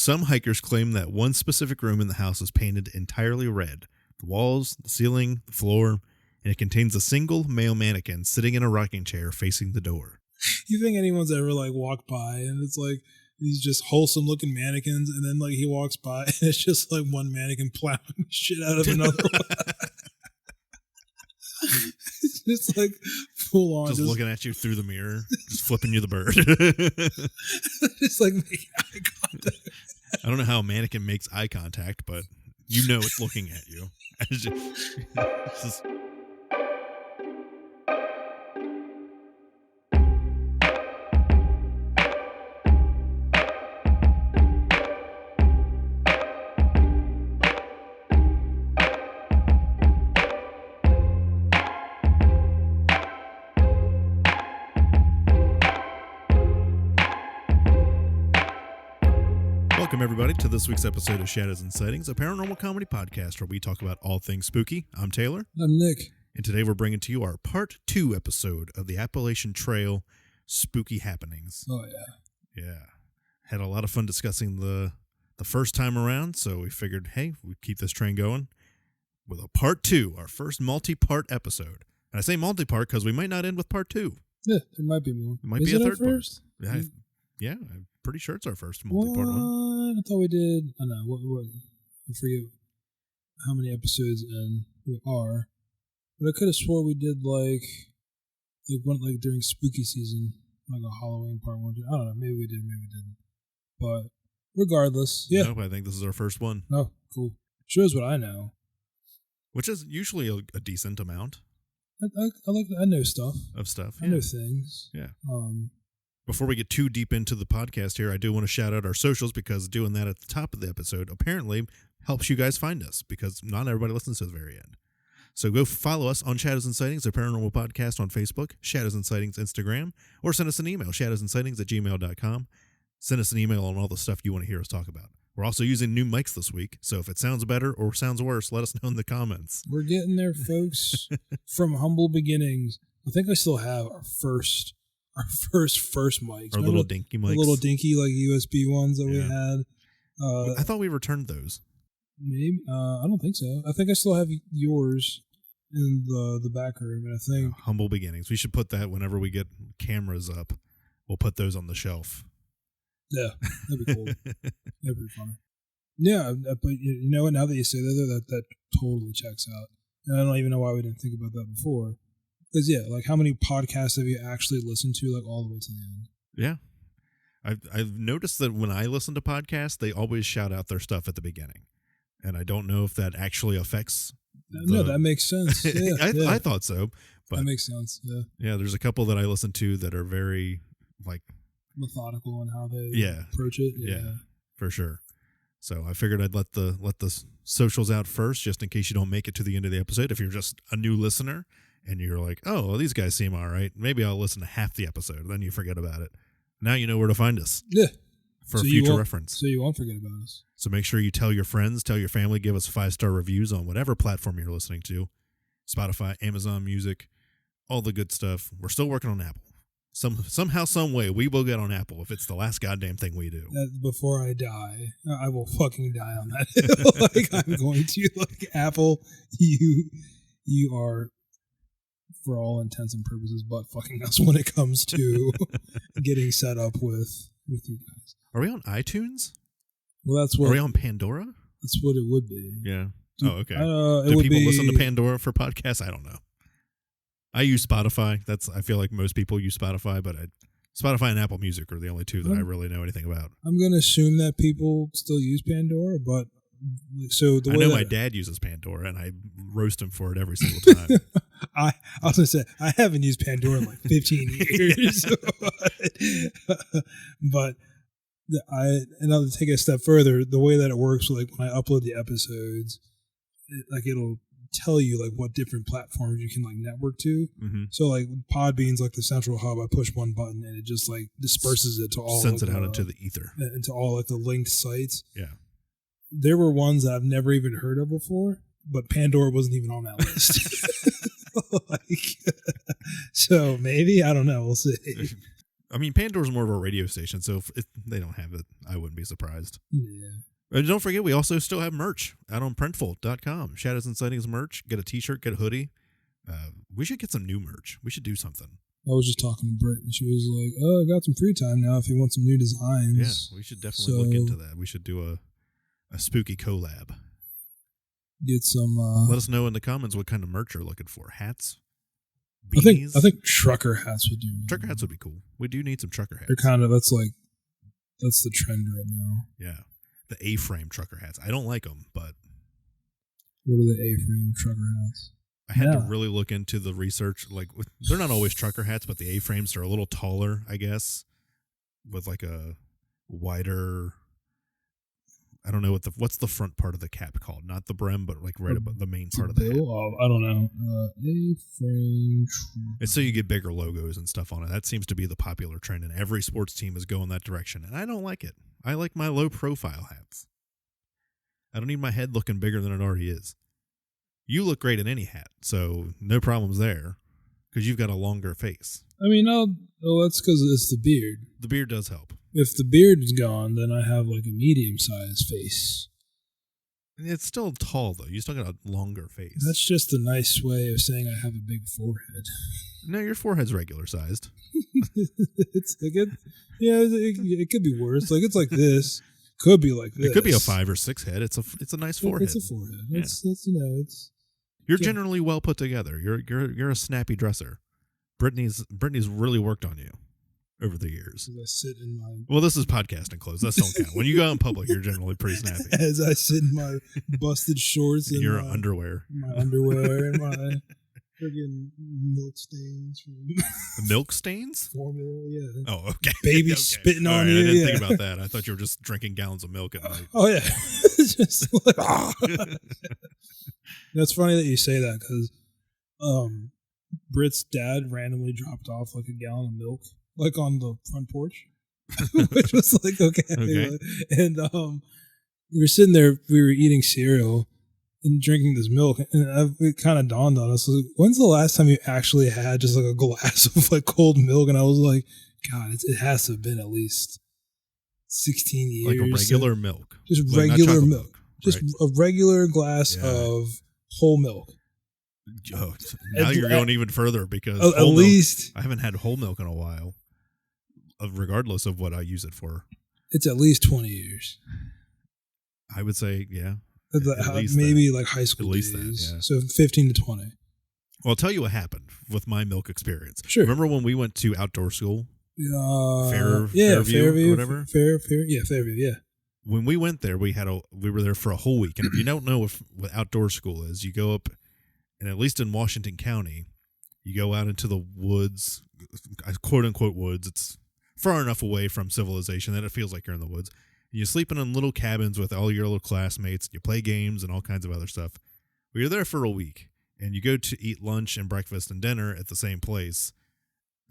Some hikers claim that one specific room in the house is painted entirely red. The walls, the ceiling, the floor, and it contains a single male mannequin sitting in a rocking chair facing the door. You think anyone's ever like walked by and it's like these just wholesome looking mannequins, and then like he walks by and it's just like one mannequin plowing shit out of another one. It's just like full on. Just looking at you through the mirror, just flipping you the bird. Just like making eye contact. I don't know how a mannequin makes eye contact, but you know it's looking at you. It's just... Welcome, everybody, to this week's episode of Shadows and Sightings, a paranormal comedy podcast where we talk about all things spooky. I'm Taylor. I'm Nick. And today we're bringing to you our Part 2 episode of the Appalachian Trail Spooky Happenings. Oh, yeah. Yeah. Had a lot of fun discussing the first time around, so we figured, hey, we'd keep this train going with a Part 2, our first multi-part episode. And I say multi-part because we might not end with Part 2. Yeah, there might be more. It might be a third part. Yeah, I'm pretty sure it's our first multi-part one. I thought we did. I know. What? I forget how many episodes in we are, but I could have swore we did like during spooky season, like a Halloween part one. I don't know. Maybe we did. Maybe we didn't. But regardless, yeah. Nope, I think this is our first one. Oh, cool. Shows what I know, which is usually a decent amount. I know stuff. Of stuff. I know things. Yeah. Before we get too deep into the podcast here, I do want to shout out our socials because doing that at the top of the episode apparently helps you guys find us because not everybody listens to the very end. So go follow us on Shadows and Sightings, a paranormal podcast on Facebook, Shadows and Sightings Instagram, or send us an email, shadowsandsightings@gmail.com. Send us an email on all the stuff you want to hear us talk about. We're also using new mics this week, so if it sounds better or sounds worse, let us know in the comments. We're getting there, folks. From humble beginnings. I think I still have our first mics. Our little dinky mics. The little dinky, like USB ones that we had. I thought we returned those. Maybe. I don't think so. I think I still have yours in the back room, and I think... humble beginnings. We should put that whenever we get cameras up. We'll put those on the shelf. Yeah, that'd be cool. That'd be funny. Yeah, but you know what? Now that you say that totally checks out. And I don't even know why we didn't think about that before. Because, yeah, like how many podcasts have you actually listened to, like all the way to the end? Yeah. I've noticed that when I listen to podcasts, they always shout out their stuff at the beginning. And I don't know if that actually affects... No, that makes sense. Yeah, I thought so. But that makes sense, yeah. Yeah, there's a couple that I listen to that are very, like... methodical in how they approach it. Yeah, for sure. So I figured I'd let the socials out first, just in case you don't make it to the end of the episode. If you're just a new listener and you're like, oh, well, these guys seem all right, maybe I'll listen to half the episode. Then you forget about it. Now you know where to find us. Yeah. For future reference. So you won't forget about us. So make sure you tell your friends, tell your family, give us 5-star reviews on whatever platform you're listening to. Spotify, Amazon Music, all the good stuff. We're still working on Apple. Somehow, some way, we will get on Apple if it's the last goddamn thing we do. Before I die, I will fucking die on that hill. Like I'm going to. Like Apple, you are, for all intents and purposes, butt fucking us when it comes to getting set up with you guys. Are we on iTunes? Well, that's what. Are we on Pandora? That's what it would be. Yeah. Okay. Do people listen to Pandora for podcasts? I don't know. I use Spotify. I feel like most people use Spotify, but Spotify and Apple Music are the only two that I really know anything about. I'm going to assume that people still use Pandora, but I know my dad uses Pandora, and I roast him for it every single time. I was going to say, I haven't used Pandora in like 15 years. But I'll take it a step further. The way that it works, like when I upload the episodes, it'll tell you like what different platforms you can like network to. Mm-hmm. So like Podbean's like the central hub. I push one button and it just like disperses it to all. Sends it out into the ether. Into all like the linked sites. Yeah. There were ones that I've never even heard of before, but Pandora wasn't even on that list. So maybe, I don't know. We'll see. I mean, Pandora's more of a radio station, so if they don't have it, I wouldn't be surprised. Yeah. And don't forget, we also still have merch out on printful.com. Shadows and Sightings merch. Get a t-shirt, get a hoodie. We should get some new merch. We should do something. I was just talking to Britt, and she was like, "Oh, I got some free time now if you want some new designs." Yeah, we should definitely look into that. We should do a spooky collab. Get some... Let us know in the comments what kind of merch you're looking for. Hats? I Beanies? think trucker hats would do. Really trucker hats would be cool. We do need some trucker hats. They're kind of... That's the trend right now. Yeah. The A-frame trucker hats. I don't like them, but... What are the A-frame trucker hats? I had to really look into the research. Like, they're not always trucker hats, but the A-frames are a little taller, I guess, with like a wider... I don't know what's the front part of the cap called. Not the brim, but like right above the main part of the hat. I don't know. A-frame. It's so you get bigger logos and stuff on it. That seems to be the popular trend, and every sports team is going that direction. And I don't like it. I like my low-profile hats. I don't need my head looking bigger than it already is. You look great in any hat, so no problems there, because you've got a longer face. I mean, that's because it's the beard. The beard does help. If the beard's gone, then I have like a medium-sized face. It's still tall, though. You still got a longer face. That's just a nice way of saying I have a big forehead. No, your forehead's regular-sized. It's like it could be worse. Like it's like this. Could be like this. It could be a 5 or 6 head. It's a nice forehead. It's a forehead. Yeah. It's. You're generally well put together. You're a snappy dresser. Brittany's really worked on you over the years. As I sit in my... Well, this is podcasting clothes. That don't count. When you go out in public, you're generally pretty snappy. As I sit in my busted shorts and your underwear. My underwear and my friggin' milk stains from The milk stains? formula, yeah. Oh, okay. Baby Okay. spitting All on right, you. I didn't yeah. think about that. I thought you were just drinking gallons of milk at night. Oh, yeah. It's just like, That's funny that you say that because Britt's dad randomly dropped off like a gallon of milk, like on the front porch, which was like, okay. And we were sitting there, we were eating cereal and drinking this milk, and it kind of dawned on us, like, when's the last time you actually had just like a glass of like cold milk? And I was like, God, it has to have been at least 16 years. Like a regular milk. Just like regular milk. Just right? a regular glass of whole milk. Oh, now you're going even further because at least milk, I haven't had whole milk in a while, regardless of what I use it for. It's at least 20 years. I would say, yeah. Maybe like high school at least days. That, yeah. So 15 to 20. Well, I'll tell you what happened with my milk experience. Sure. Remember when we went to outdoor school? Fairview, whatever. Fairview, yeah. When we went there, we were there for a whole week. And if you don't know what outdoor school is, you go up, and at least in Washington County, you go out into the woods, quote unquote woods. It's far enough away from civilization that it feels like you're in the woods. And you're sleeping in little cabins with all your little classmates. You play games and all kinds of other stuff. We were there for a week, and you go to eat lunch and breakfast and dinner at the same place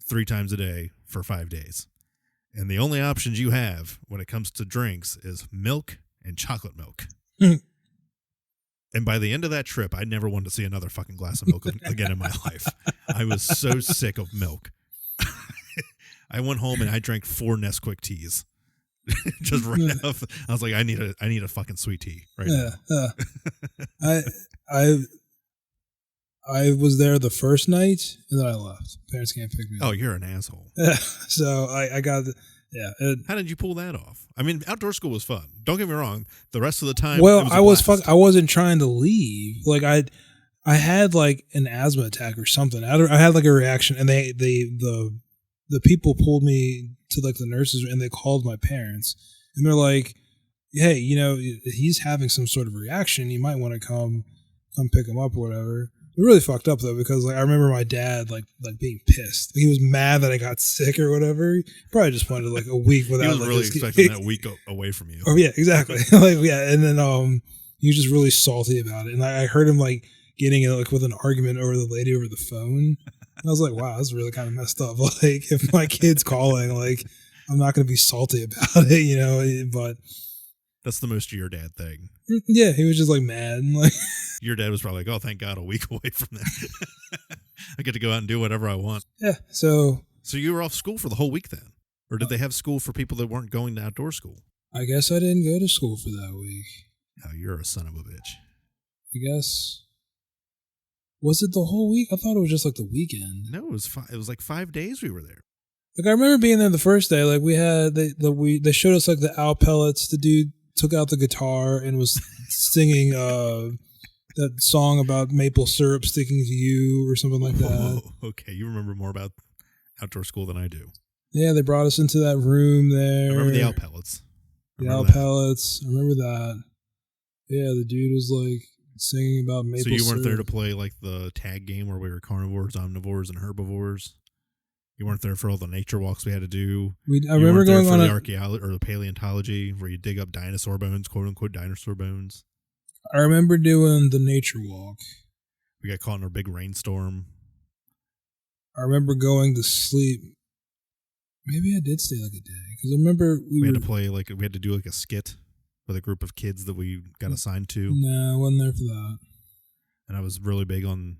3 times a day for 5 days. And the only options you have when it comes to drinks is milk and chocolate milk. And by the end of that trip, I never wanted to see another fucking glass of milk again in my life. I was so sick of milk. I went home and I drank 4 Nesquik teas. Just right off. I was like, I need a fucking sweet tea right now. I was there the first night and then I left. Parents can't pick me up. Oh, you're an asshole. So I got How did you pull that off? I mean, outdoor school was fun. Don't get me wrong. The rest of the time, well, I wasn't trying to leave. Like I had like an asthma attack or something. I had like a reaction, and the people pulled me to like the nurses, and they called my parents, and they're like, "Hey, he's having some sort of reaction. You might want to come pick him up or whatever." It really fucked up though, because like I remember my dad like being pissed. He was mad that I got sick or whatever. He probably just wanted like a week without. He was really expecting that week away from you. Oh yeah, exactly. And then he was just really salty about it. And I heard him like getting in like with an argument over the lady over the phone. And I was like, wow, that's really kind of messed up. Like if my kid's calling, like I'm not going to be salty about it, But that's the most your dad thing. Yeah, he was just like mad and like. Your dad was probably like, oh, thank God, a week away from that. I get to go out and do whatever I want. Yeah, so So you were off school for the whole week then? Or did they have school for people that weren't going to outdoor school? I guess I didn't go to school for that week. Oh, you're a son of a bitch. I guess. Was it the whole week? I thought it was just like the weekend. No, it was like 5 days we were there. Like I remember being there the first day. Like we had they showed us like the owl pellets. The dude took out the guitar and was singing that song about maple syrup sticking to you or something like that. Oh, okay, you remember more about outdoor school than I do. Yeah, they brought us into that room there. I remember the owl pellets. I remember that. Yeah, the dude was like singing about maple syrup. So you weren't there to play like the tag game where we were carnivores, omnivores, and herbivores? You weren't there for all the nature walks we had to do. I remember going on the archaeology or the paleontology where you dig up dinosaur bones, quote unquote dinosaur bones. I remember doing the nature walk. We got caught in a big rainstorm. I remember going to sleep. Maybe I did stay like a day because I remember we had to do like a skit with a group of kids that we got assigned to. No, I wasn't there for that. And I was really big on.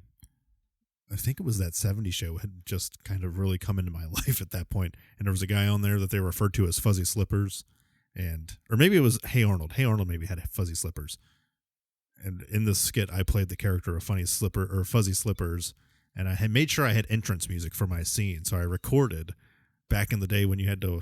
I think it was that 70s show had just kind of really come into my life at that point. And there was a guy on there that they referred to as Fuzzy Slippers. Or maybe it was Hey Arnold. Hey Arnold maybe had Fuzzy Slippers. And in this skit, I played the character of Fuzzy Slippers. And I had made sure I had entrance music for my scene. So I recorded back in the day when you had to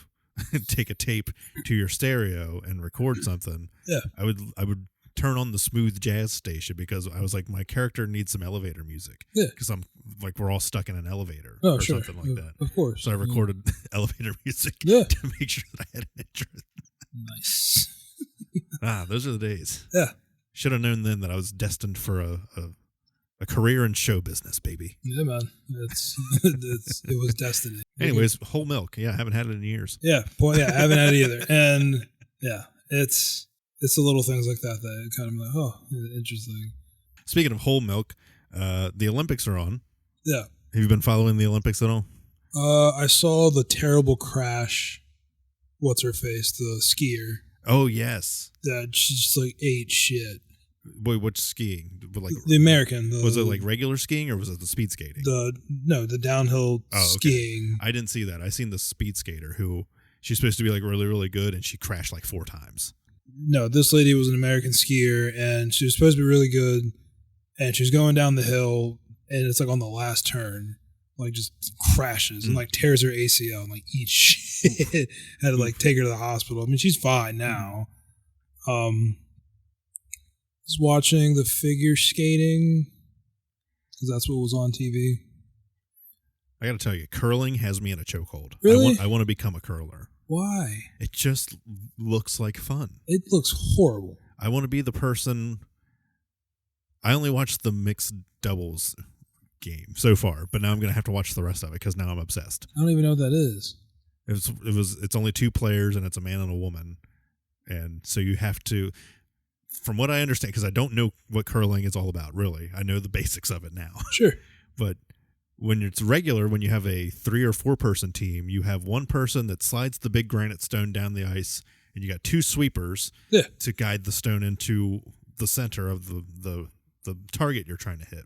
take a tape to your stereo and record something. Yeah. I would turn on the smooth jazz station because I was like, my character needs some elevator music. Yeah. Because I'm like, we're all stuck in an elevator something like that. Of course. So I recorded elevator music to make sure that I had an interest. Nice. Those are the days. Yeah. Should have known then that I was destined for a career in show business, baby. Yeah, man. It was destiny. Anyways, whole milk. Yeah, I haven't had it in years. Yeah. Boy, yeah, I haven't had it either. And yeah, it's the little things like that kind of like, oh, interesting. Speaking of whole milk, the Olympics are on. Yeah. Have you been following the Olympics at all? I saw the terrible crash. What's her face? The skier. Oh, yes. That she just like ate shit. Boy, which skiing? Like the American. Was it like regular skiing or was it the speed skating? The downhill skiing. I didn't see that. I seen the speed skater who she's supposed to be like really, really good and she crashed like 4 times. No, this lady was an American skier and she was supposed to be really good and she was going down the hill and it's like on the last turn, like just crashes and like tears her ACL and like eats shit. Had to like take her to the hospital. I mean, she's fine now. Was watching the figure skating because that's what was on TV. I got to tell you, curling has me in a chokehold. Really? I want to become a curler. Why? It just looks like fun. It looks horrible. I want to be the person. I only watched the mixed doubles game so far, but now I'm going to have to watch the rest of it because now I'm obsessed. I don't even know what that is. It's only 2 players and it's a man and a woman. And so you have to, from what I understand, because I don't know what curling is all about, really. I know the basics of it now. Sure. But when it's regular, when you have a 3 or 4 person team, you have one person that slides the big granite stone down the ice, and you got 2 sweepers to guide the stone into the center of the target you're trying to hit.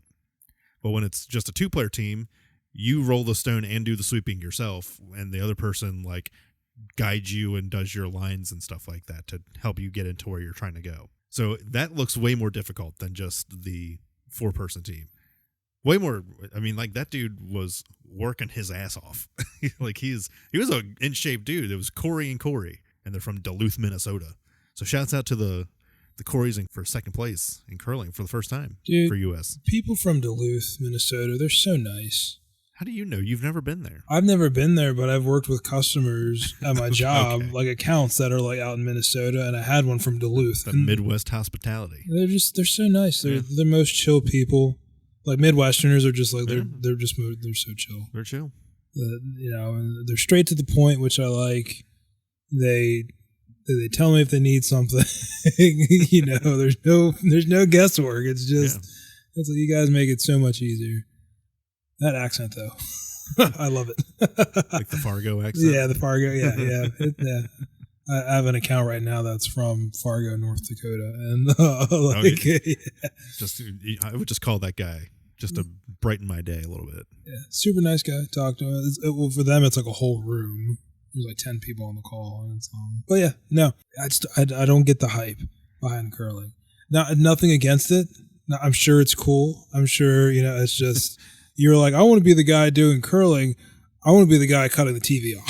But when it's just a 2-player team, you roll the stone and do the sweeping yourself, and the other person like guides you and does your lines and stuff like that to help you get into where you're trying to go. So that looks way more difficult than just the 4-person team. Way more. I mean, like that dude was working his ass off. Like he was a in shape dude. It was Corey and Corey, and they're from Duluth, Minnesota. So shouts out to the Coreys for second place in curling for the first time for U.S. People from Duluth, Minnesota, they're so nice. How do you know? You've never been there. I've never been there, but I've worked with customers at my job, like accounts that are like out in Minnesota, and I had one from Duluth. That Midwest hospitality. They're so nice. They're the most chill people. Like Midwesterners are just like they're so chill. They're chill. They're straight to the point, which I like. They tell me if they need something. There's no guesswork. It's just it's like you guys make it so much easier. That accent though, I love it. Like the Fargo accent. Yeah, the Fargo. Yeah. I have an account right now that's from Fargo, North Dakota, and I would just call that guy just to brighten my day a little bit. Yeah, super nice guy. Talked to him. Well, for them, it's like a whole room. There's like 10 people on the call, and it's but yeah, no, I don't get the hype behind curling. Now, nothing against it. Now, I'm sure it's cool. I'm sure it's just you're like, I want to be the guy doing curling. I want to be the guy cutting the TV off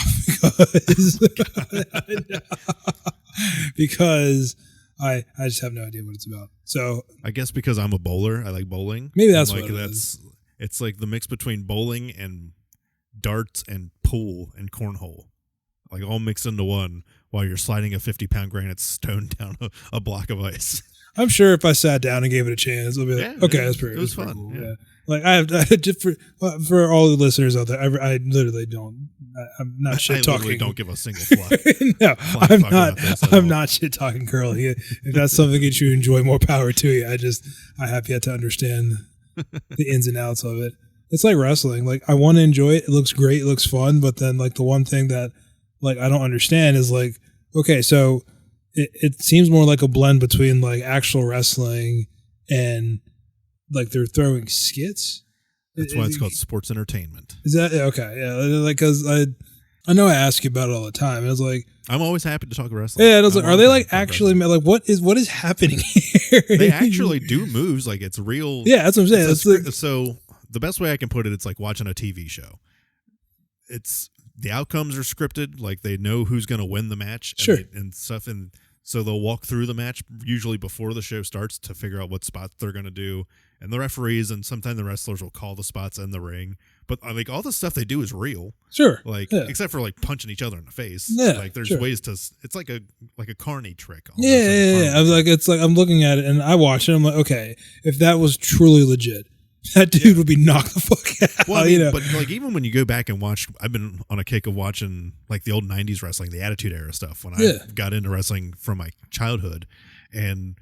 because I just have no idea what it's about. So I guess because I'm a bowler, I like bowling. Maybe that's like what it is. It's like the mix between bowling and darts and pool and cornhole, like all mixed into one while you're sliding a 50-pound granite stone down a block of ice. I'm sure if I sat down and gave it a chance, it'll be like, okay, that's pretty. It was fun. Cool. Yeah. Yeah. Like I just for all the listeners out there, I literally don't. I'm not shit talking. I don't give a single fly. No, I'm not shit talking curling. If that's something that you enjoy, more power to you. I have yet to understand the ins and outs of it. It's like wrestling. Like I want to enjoy it. It looks great. It looks fun. But then like the one thing that like I don't understand is like, okay, so it seems more like a blend between like actual wrestling and like they're throwing skits. That's why it's called sports entertainment. Is that okay? Yeah, like because I know I ask you about it all the time. And I was like, I'm always happy to talk wrestling. Yeah, I was like, are they like actually like what is happening here? They actually do moves like it's real. Yeah, that's what I'm saying. So the best way I can put it, it's like watching a TV show. It's the outcomes are scripted, like they know who's going to win the match, sure, and stuff, and so they'll walk through the match usually before the show starts to figure out what spots they're going to do, and the referees and sometimes the wrestlers will call the spots in the ring. But like all the stuff they do is real, sure, like yeah. except for like punching each other in the face. Yeah, like there's sure. ways to. It's like a carny trick. Yeah. I was like, it's like I'm looking at it and I watch it. I'm like, okay, if that was truly legit, that dude would be knocked the fuck out. Well, I mean, but like even when you go back and watch, I've been on a kick of watching like the old '90s wrestling, the Attitude Era stuff. When I got into wrestling from my childhood, and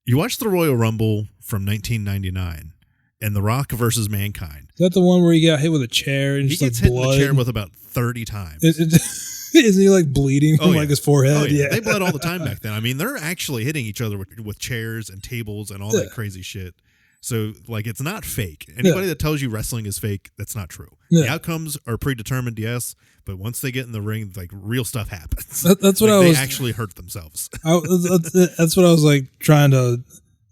you watch the Royal Rumble from 1999, and The Rock versus Mankind. Is that the one where he got hit with a chair and he just gets like hit blood? in the chair with about 30 times. Isn't he like bleeding from like his forehead? Oh, yeah. Yeah, They bled all the time back then. I mean, they're actually hitting each other with chairs and tables and all that crazy shit. So, like, it's not fake. Anybody that tells you wrestling is fake, that's not true. Yeah. The outcomes are predetermined, yes, but once they get in the ring, like, real stuff happens. That's what they actually hurt themselves. That's what I was, like, trying to,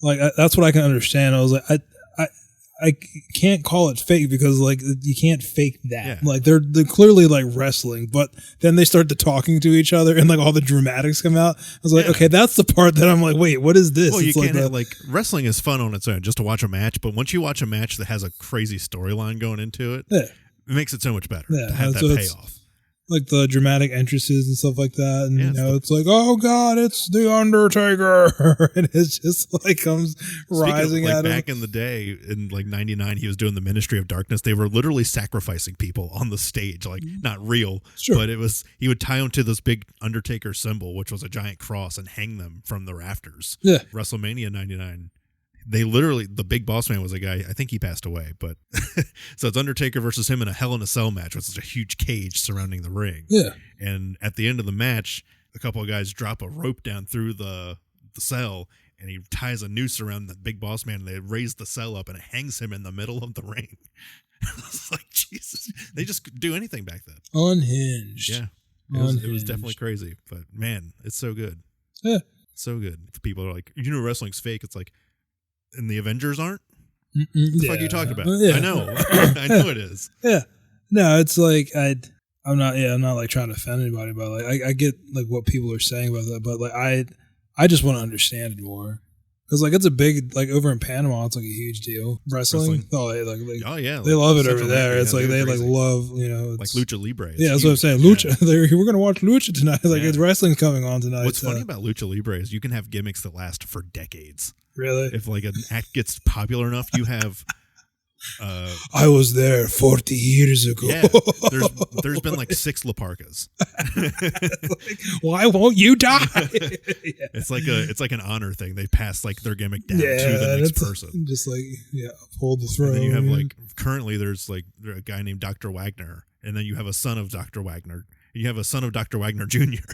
like, that's what I can understand. I was like, I can't call it fake because like you can't fake that. Yeah. Like they're clearly like wrestling, but then they start to talking to each other and like all the dramatics come out. I was like, okay, that's the part that I'm like, wait, what is this? Well, it's you can't like wrestling is fun on its own just to watch a match, but once you watch a match that has a crazy storyline going into it, it makes it so much better to have that payoff. Like the dramatic entrances and stuff like that, and it's like, oh god, it's the Undertaker, and it's just like comes rising at him. Back in the day, in like '99, he was doing the Ministry of Darkness. They were literally sacrificing people on the stage, like not real, but it was. He would tie them to this big Undertaker symbol, which was a giant cross, and hang them from the rafters. Yeah, WrestleMania '99. They literally, the big boss man was a guy, I think he passed away, but so it's Undertaker versus him in a Hell in a Cell match, which is a huge cage surrounding the ring. Yeah. And at the end of the match, a couple of guys drop a rope down through the cell, and he ties a noose around the big boss man, and they raise the cell up, and it hangs him in the middle of the ring. It's like, Jesus, they just do anything back then. Unhinged. Yeah. It was definitely crazy, but man, it's so good. Yeah. So good. People are like, wrestling's fake. It's like, and the Avengers aren't? What the fuck are you talking about? I know. I know it is. Yeah. No, it's like I'm not like trying to offend anybody, but like I get like what people are saying about that, but like I just want to understand it more. Because like it's a big, like over in Panama, it's like a huge deal. Wrestling. Oh, oh yeah, they love it over there. It's like they like love like Lucha Libre. Yeah, that's what I'm saying. Lucha. Yeah. We're gonna watch Lucha tonight. Like it's wrestling's coming on tonight. What's funny about Lucha Libre is you can have gimmicks that last for decades. Really? If like an act gets popular enough, you have. I was there 40 years ago. Yeah, there's been like 6 Laparcas. Like, why won't you die? It's like an honor thing. They pass like their gimmick down to the next person. Just like uphold the throne. And then you have like currently there's like a guy named Dr. Wagner, and then you have a son of Dr. Wagner, You have a son of Dr. Wagner Jr.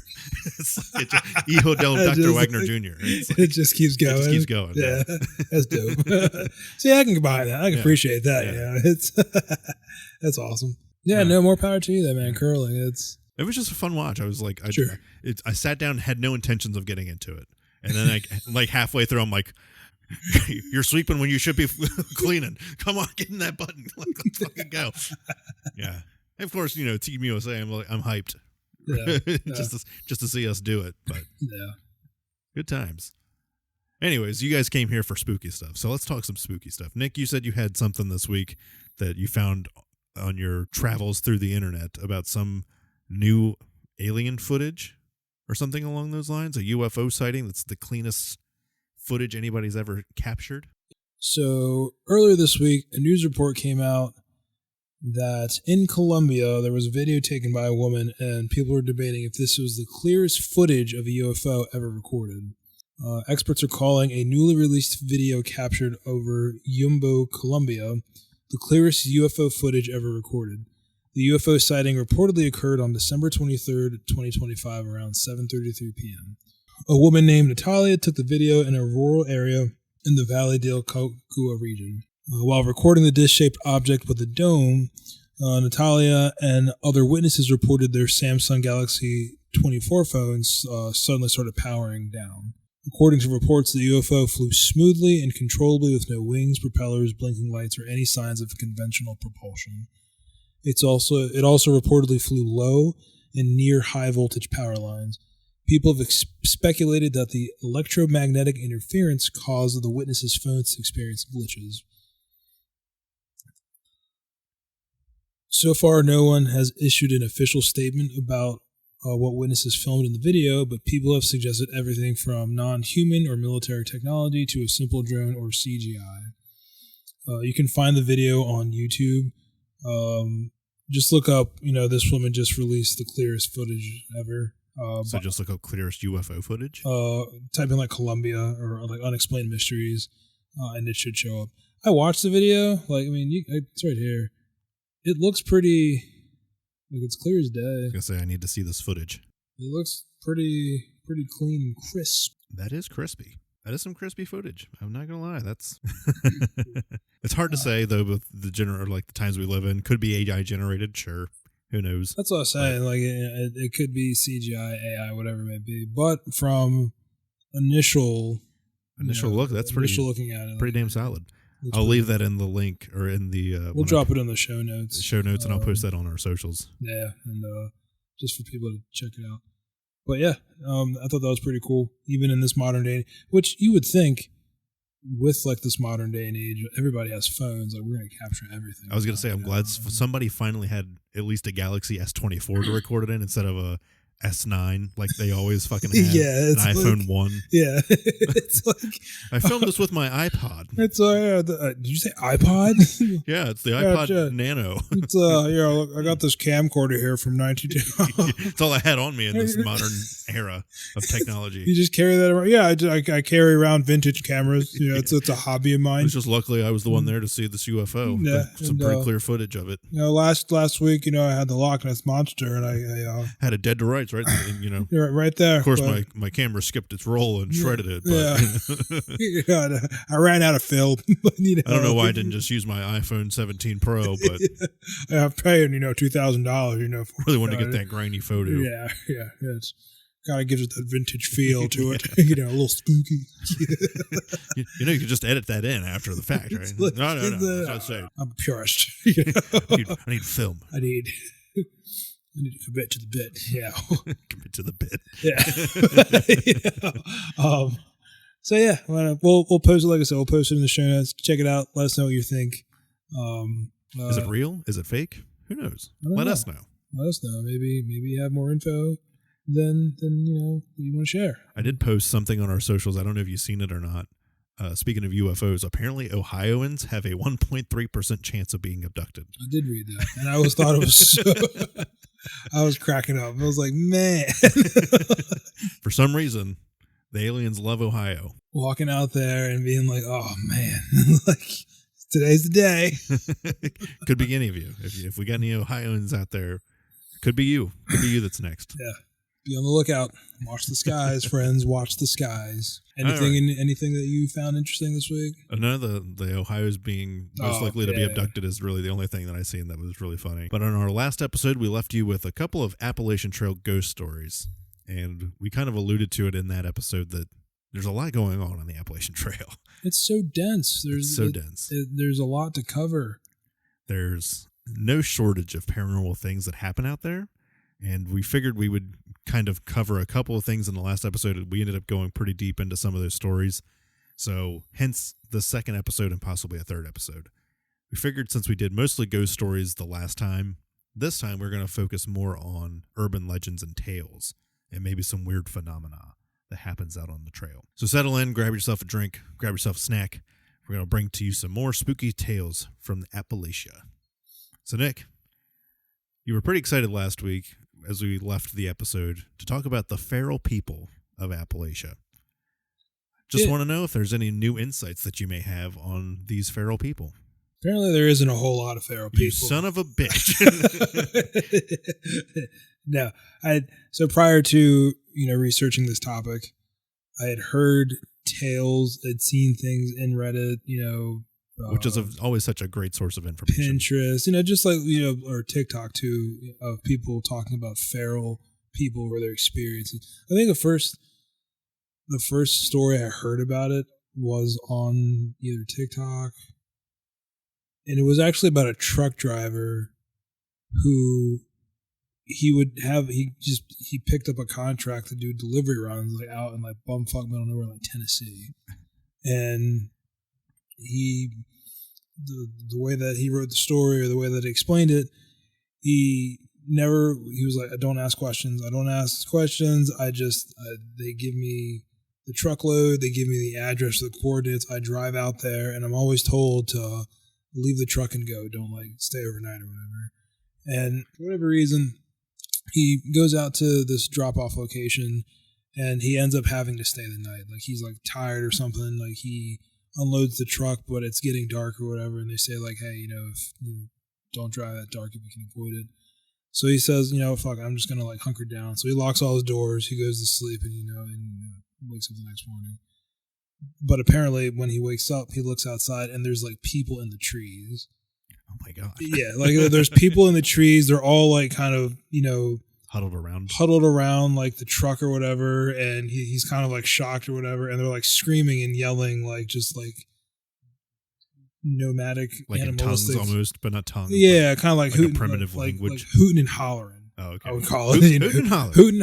Hijo del Dr. Wagner Jr. It just keeps going. It just keeps going. Yeah, that's dope. See, I can buy that. I can appreciate that. Yeah. It's that's awesome. Yeah, no, more power to you, then, man. Curling, it was just a fun watch. I was like, Sure. I sat down, had no intentions of getting into it, and then like halfway through, I'm like, you're sweeping when you should be cleaning. Come on, get in that button. Like, let's fucking go. Yeah. Of course, Team USA. I'm hyped. Yeah, just to see us do it. But yeah, good times. Anyways, you guys came here for spooky stuff, so let's talk some spooky stuff. Nick, you said you had something this week that you found on your travels through the internet about some new alien footage or something along those lines. A UFO sighting that's the cleanest footage anybody's ever captured. So earlier this week, a news report came out that in Colombia, there was a video taken by a woman, and people are debating if this was the clearest footage of a UFO ever recorded. Experts are calling a newly released video captured over Yumbo, Colombia, the clearest UFO footage ever recorded. The UFO sighting reportedly occurred on December 23rd, 2025, around 7:33 p.m. A woman named Natalia took the video in a rural area in the Valle del Cauca region. While recording the disc-shaped object with a dome, Natalia and other witnesses reported their Samsung Galaxy 24 phones suddenly started powering down. According to reports, the UFO flew smoothly and controllably with no wings, propellers, blinking lights, or any signs of conventional propulsion. It also reportedly flew low and near high-voltage power lines. People have speculated that the electromagnetic interference caused the witnesses' phones to experience glitches. So far, no one has issued an official statement about what witnesses filmed in the video, but people have suggested everything from non-human or military technology to a simple drone or CGI. You can find the video on YouTube. Just look up, this woman just released the clearest footage ever. So just look up clearest UFO footage? Type in like Colombia or like unexplained mysteries, and it should show up. I watched the video. It's right here. It looks pretty, it's clear as day. I was gonna say I need to see this footage. It looks pretty clean and crisp. That is crispy. That is some crispy footage. I'm not gonna lie. That's it's hard to say though. With the the times we live in, could be AI generated. Sure, who knows? That's what I was saying. It could be CGI, AI, whatever it may be. But from initial look, that's pretty. Initial looking at it, pretty damn solid. I'll leave that in the link or in the. We'll drop it in the show notes. And I'll post that on our socials. Yeah, and just for people to check it out. But yeah, I thought that was pretty cool, even in this modern day, which you would think with this modern day and age, everybody has phones. We're going to capture everything. I was going to say, I'm glad somebody finally had at least a Galaxy S24 to record it in instead of a S9 like they always fucking have. Yeah, it's an iPhone 1. Yeah, it's I filmed this with my iPod. It's did you say iPod? Yeah, it's the iPod Nano. It's look, I got this camcorder here from 92. It's all I had on me in this modern era of technology. You just carry that around? Yeah, I carry around vintage cameras. It's a hobby of mine. It's just luckily I was the one there to see this UFO. Yeah, some pretty clear footage of it. Last week, I had the Loch Ness Monster, and I had it dead to rights. Right, and, you're right there. Of course, my camera skipped its roll and shredded it. But, yeah, I ran out of film. I don't know why I didn't just use my iPhone 17 Pro, but I'm paying $2,000. Really wanted to get that grainy photo. Yeah. It's kind of gives it that vintage feel to it. A little spooky. You could just edit that in after the fact, right? No. That's what I'm saying. I'm a purist. I need film. I need to commit to the bit. Yeah. Commit to the bit. Yeah. So yeah, we'll post it. Like I said, we'll post it in the show notes. Check it out. Let us know what you think. Is it real? Is it fake? Who knows? Let us know. Let us know. Maybe you have more info than you want to share. I did post something on our socials. I don't know if you've seen it or not. Speaking of UFOs, apparently Ohioans have a 1.3% chance of being abducted. I did read that, and I always thought it was so... I was cracking up. I was like, man. For some reason, the aliens love Ohio. Walking out there and being like, oh, man. Today's the day. Could be any of you. If we got any Ohioans out there, Could be you. Could be you that's next. Yeah. Be on the lookout. Watch the skies, friends. Watch the skies. Right. Anything that you found interesting this week? No, the Ohio's being most likely to be abducted is really the only thing that I seen that was really funny. But on our last episode, we left you with a couple of Appalachian Trail ghost stories. And we kind of alluded to it in that episode that there's a lot going on the Appalachian Trail. It's so dense. Dense. There's a lot to cover. There's no shortage of paranormal things that happen out there. And we figured we would kind of cover a couple of things in the last episode. We ended up going pretty deep into some of those stories. So hence the second episode and possibly a third episode. We figured since we did mostly ghost stories the last time, this time we're going to focus more on urban legends and tales and maybe some weird phenomena that happens out on the trail. So settle in, grab yourself a drink, grab yourself a snack. We're going to bring to you some more spooky tales from Appalachia. So Nick, you were pretty excited last week as we left the episode to talk about the feral people of Appalachia. Just want to know if there's any new insights that you may have on these feral people. Apparently there isn't a whole lot of feral people. You son of a bitch. No. So prior to, researching this topic, I had heard tales, I'd seen things in Reddit, which is always such a great source of information. Pinterest, just like, or TikTok too, of people talking about feral people or their experiences. I think the first story I heard about it was on either TikTok, and it was actually about a truck driver who he picked up a contract to do delivery runs like out in like bumfuck middle nowhere like Tennessee, and the way that he wrote the story or the way that he explained it, he was like, I don't ask questions. They give me the truckload. They give me the address, the coordinates. I drive out there and I'm always told to leave the truck and go. Don't like stay overnight or whatever. And for whatever reason, he goes out to this drop off location and he ends up having to stay the night. Like he's like tired or something. Like he unloads the truck, but it's getting dark or whatever, and they say like, hey, if don't drive that dark if you can avoid it. So he says, fuck, I'm just gonna like hunker down. So he locks all his doors, he goes to sleep, and wakes up the next morning. But apparently when he wakes up, he looks outside and there's like people in the trees. Oh my god. Yeah, like there's people in the trees, they're all like kind of, huddled around like the truck or whatever, and he's kind of like shocked or whatever, and they're like screaming and yelling like just like nomadic, like in tongues almost, but not tongues. Yeah, kind of like hooting, a primitive language, like hooting and hollering. Oh, okay. I would call it hooting and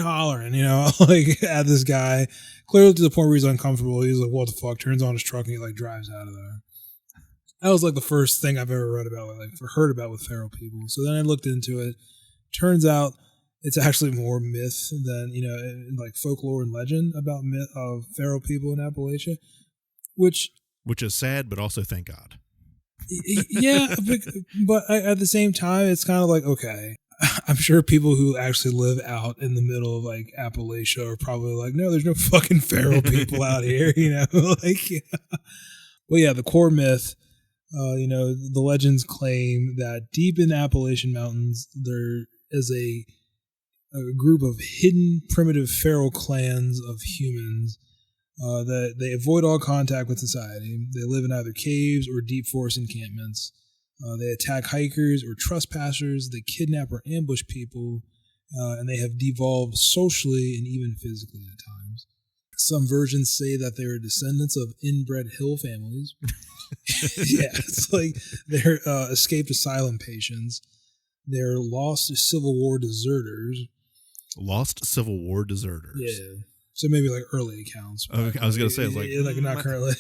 hollering. Like at this guy, clearly to the point where he's uncomfortable. He's like, "What the fuck?" Turns on his truck and he like drives out of there. That was like the first thing I've ever read about, like heard about with feral people. So then I looked into it. Turns out it's actually more myth than, like folklore and legend about myth of feral people in Appalachia, which is sad, but also thank God. Yeah, but at the same time, it's kind of like, okay, I'm sure people who actually live out in the middle of like Appalachia are probably like, no, there's no fucking feral people out here, like, yeah. Well, yeah, the core myth, the legends claim that deep in the Appalachian Mountains, there is a group of hidden primitive feral clans of humans that they avoid all contact with society. They live in either caves or deep forest encampments. They attack hikers or trespassers. They kidnap or ambush people, and they have devolved socially and even physically at times. Some versions say that they are descendants of inbred hill families. Yeah, it's like they're escaped asylum patients. They're lost Civil War deserters. Lost Civil War deserters. Yeah. So maybe like early accounts. Okay, I was going to say, like not currently.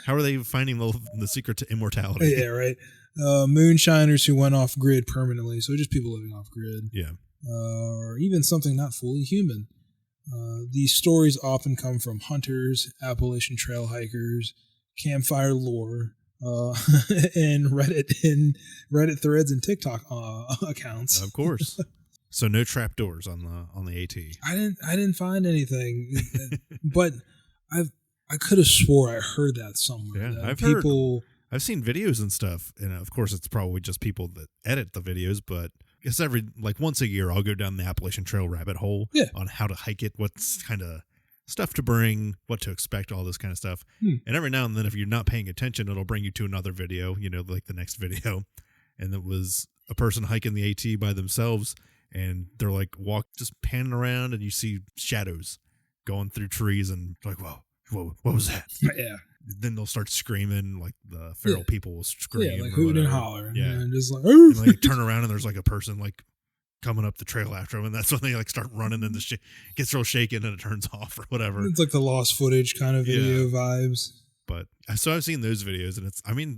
How are they finding the secret to immortality? Yeah, right. Moonshiners who went off grid permanently. So just people living off grid. Yeah. Or even something not fully human. These stories often come from hunters, Appalachian Trail hikers, campfire lore, and Reddit threads and TikTok accounts. Of course. So no trapdoors on the AT. I didn't find anything, but I could have swore I heard that somewhere. Yeah, that I've seen videos and stuff, and of course it's probably just people that edit the videos, but guess once a year, I'll go down the Appalachian Trail rabbit hole on how to hike it, what's kind of stuff to bring, what to expect, all this kind of stuff. And every now and then, if you're not paying attention, it'll bring you to another video, like the next video. And it was a person hiking the AT by themselves, and they're like just panning around, and you see shadows going through trees, and like, whoa, what was that? Yeah. Then they'll start screaming, like the feral people will scream. Yeah, like hoot and holler. Yeah. And just like, and like turn around, and there's like a person like coming up the trail after them, and that's when they like start running, and gets real shaken, and it turns off or whatever. It's like the lost footage kind of video vibes. But so I've seen those videos, and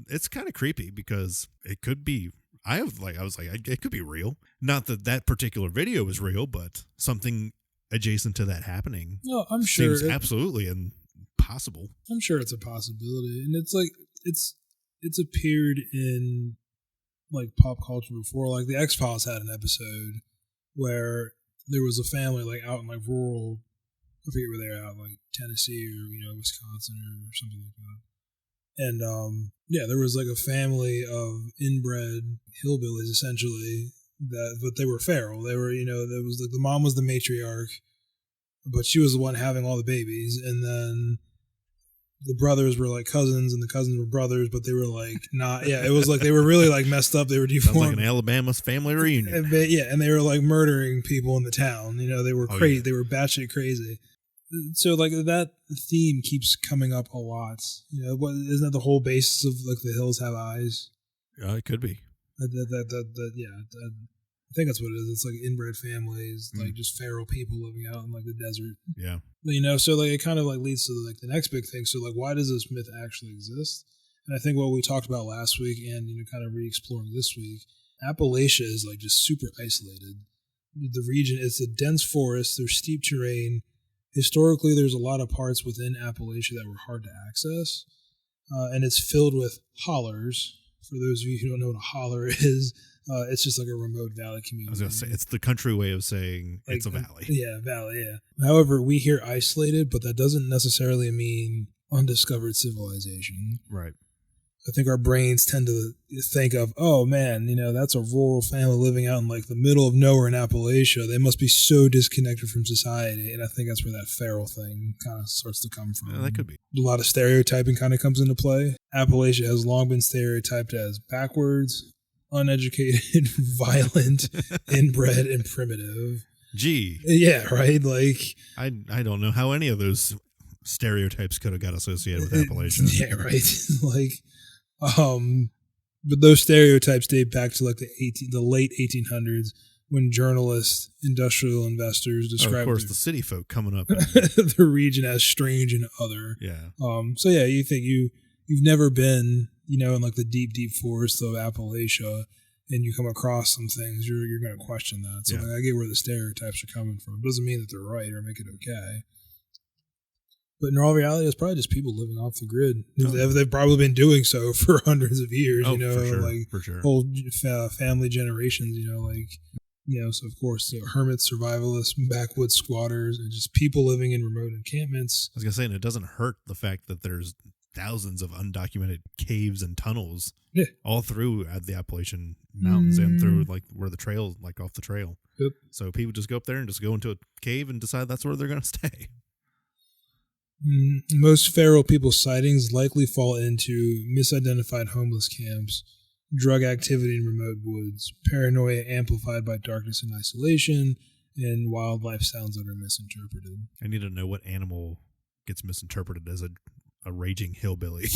it's kind of creepy because it could be. I was like, it could be real. Not that particular video is real, but something adjacent to that happening. No, I'm sure seems absolutely impossible. I'm sure it's a possibility, and it's like it's appeared in like pop culture before. Like the X-Files had an episode where there was a family like out in like rural, I forget where they're at, like Tennessee or Wisconsin or something like that. And there was like a family of inbred hillbillies essentially but they were feral. They were, there was like the mom was the matriarch, but she was the one having all the babies, and then the brothers were like cousins, and the cousins were brothers, but they were like not. Yeah, it was like they were really like messed up. They were deformed. Sounds like an Alabama family reunion. And they were like murdering people in the town. They were crazy. They were batshit crazy. So like that theme keeps coming up a lot. Isn't that the whole basis of like the hills have eyes? It could be. I think that's what it is. It's like inbred families, like just feral people living out in like the desert. Yeah. So like it kind of like leads to like the next big thing. So like, why does this myth actually exist? And I think what we talked about last week and kind of re-exploring this week, Appalachia is like just super isolated. The region, it's a dense forest. There's steep terrain. Historically, there's a lot of parts within Appalachia that were hard to access, and it's filled with hollers. For those of you who don't know what a holler is, it's just like a remote valley community. I was going to say, it's the country way of saying like, it's a valley. Yeah, valley, yeah. However, we hear isolated, but that doesn't necessarily mean undiscovered civilization. Right. I think our brains tend to think of, oh man, that's a rural family living out in like the middle of nowhere in Appalachia. They must be so disconnected from society. And I think that's where that feral thing kind of starts to come from. Yeah, that could be. A lot of stereotyping kind of comes into play. Appalachia has long been stereotyped as backwards, uneducated, violent, inbred, and primitive. Gee. Yeah, right? Like I don't know how any of those stereotypes could have got associated with Appalachia. Yeah, right. Like but those stereotypes date back to like the late 1800s when journalists, industrial investors described the city folk coming up the region as strange and other. Yeah. So yeah, you think you've never been, in like the deep forests of Appalachia, and you come across some things, you're going to question that. So I get where the stereotypes are coming from. It doesn't mean that they're right or make it okay. But in all reality, it's probably just people living off the grid. They've probably been doing so for hundreds of years, for sure. Whole family generations, so of course, hermits, survivalists, backwoods squatters, and just people living in remote encampments. I was going to say, and it doesn't hurt the fact that there's thousands of undocumented caves and tunnels all through the Appalachian Mountains and through like where the trail, like off the trail. Yep. So people just go up there and just go into a cave and decide that's where they're going to stay. Most feral people sightings likely fall into misidentified homeless camps, drug activity in remote woods, paranoia amplified by darkness and isolation, and wildlife sounds that are misinterpreted. I need to know what animal gets misinterpreted as a raging hillbilly.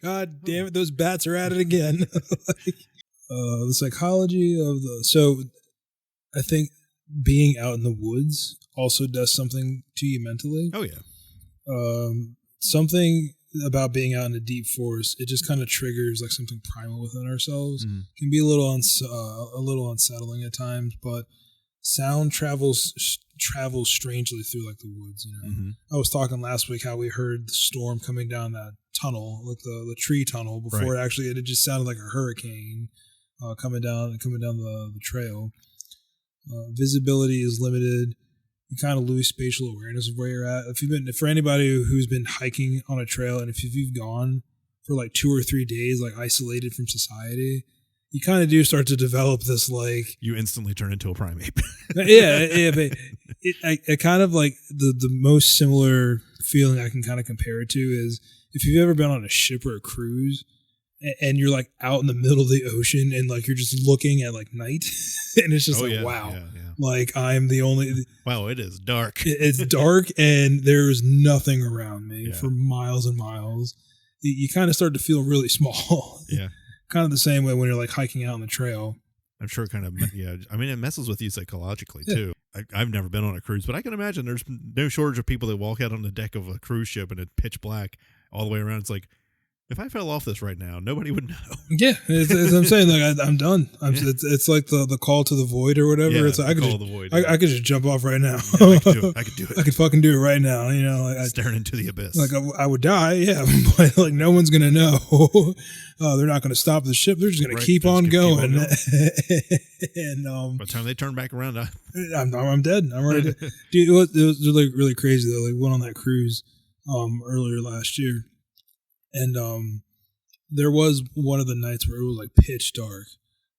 God damn it, those bats are at it again. The psychology of so I think being out in the woods also does something to you mentally. Oh yeah. Something about being out in a deep forest, it just kind of triggers like something primal within ourselves. Can be a little unsettling at times, but sound travels strangely through like the woods. I was talking last week how we heard the storm coming down that tunnel, like the tree tunnel, before it just sounded like a hurricane coming down the trail. Visibility is limited. You kind of lose spatial awareness of where you're at. For anybody who's been hiking on a trail, and if you've gone for like 2 or 3 days, like isolated from society, you kind of do start to develop this like you instantly turn into a primate. yeah, but I kind of like the most similar feeling I can kind of compare it to is if you've ever been on a ship or a cruise and you're like out in the middle of the ocean and like you're just looking at like night and it's just wow. Yeah. Like I'm the only wow, it is dark. It's dark and there's nothing around me for miles and miles. You kind of start to feel really small. Yeah. Kind of the same way when you're like hiking out on the trail. I'm sure it kind of, I mean, it messes with you psychologically too. I've never been on a cruise, but I can imagine there's no shortage of people that walk out on the deck of a cruise ship and it's pitch black all the way around. It's like, if I fell off this right now, nobody would know. Yeah, it's I'm saying, like I'm done. It's like the call to the void or whatever. Yeah, it's like, I could just jump off right now. Yeah, I could do it. I could fucking do it right now. You know, like staring into the abyss. Like I would die. Yeah, but like no one's gonna know. They're not gonna stop the ship. They're just gonna keep on going. And by the time they turn back around, I'm dead. I'm ready. Dude, it was like really crazy though. Like went on that cruise earlier last year. And there was one of the nights where it was like pitch dark,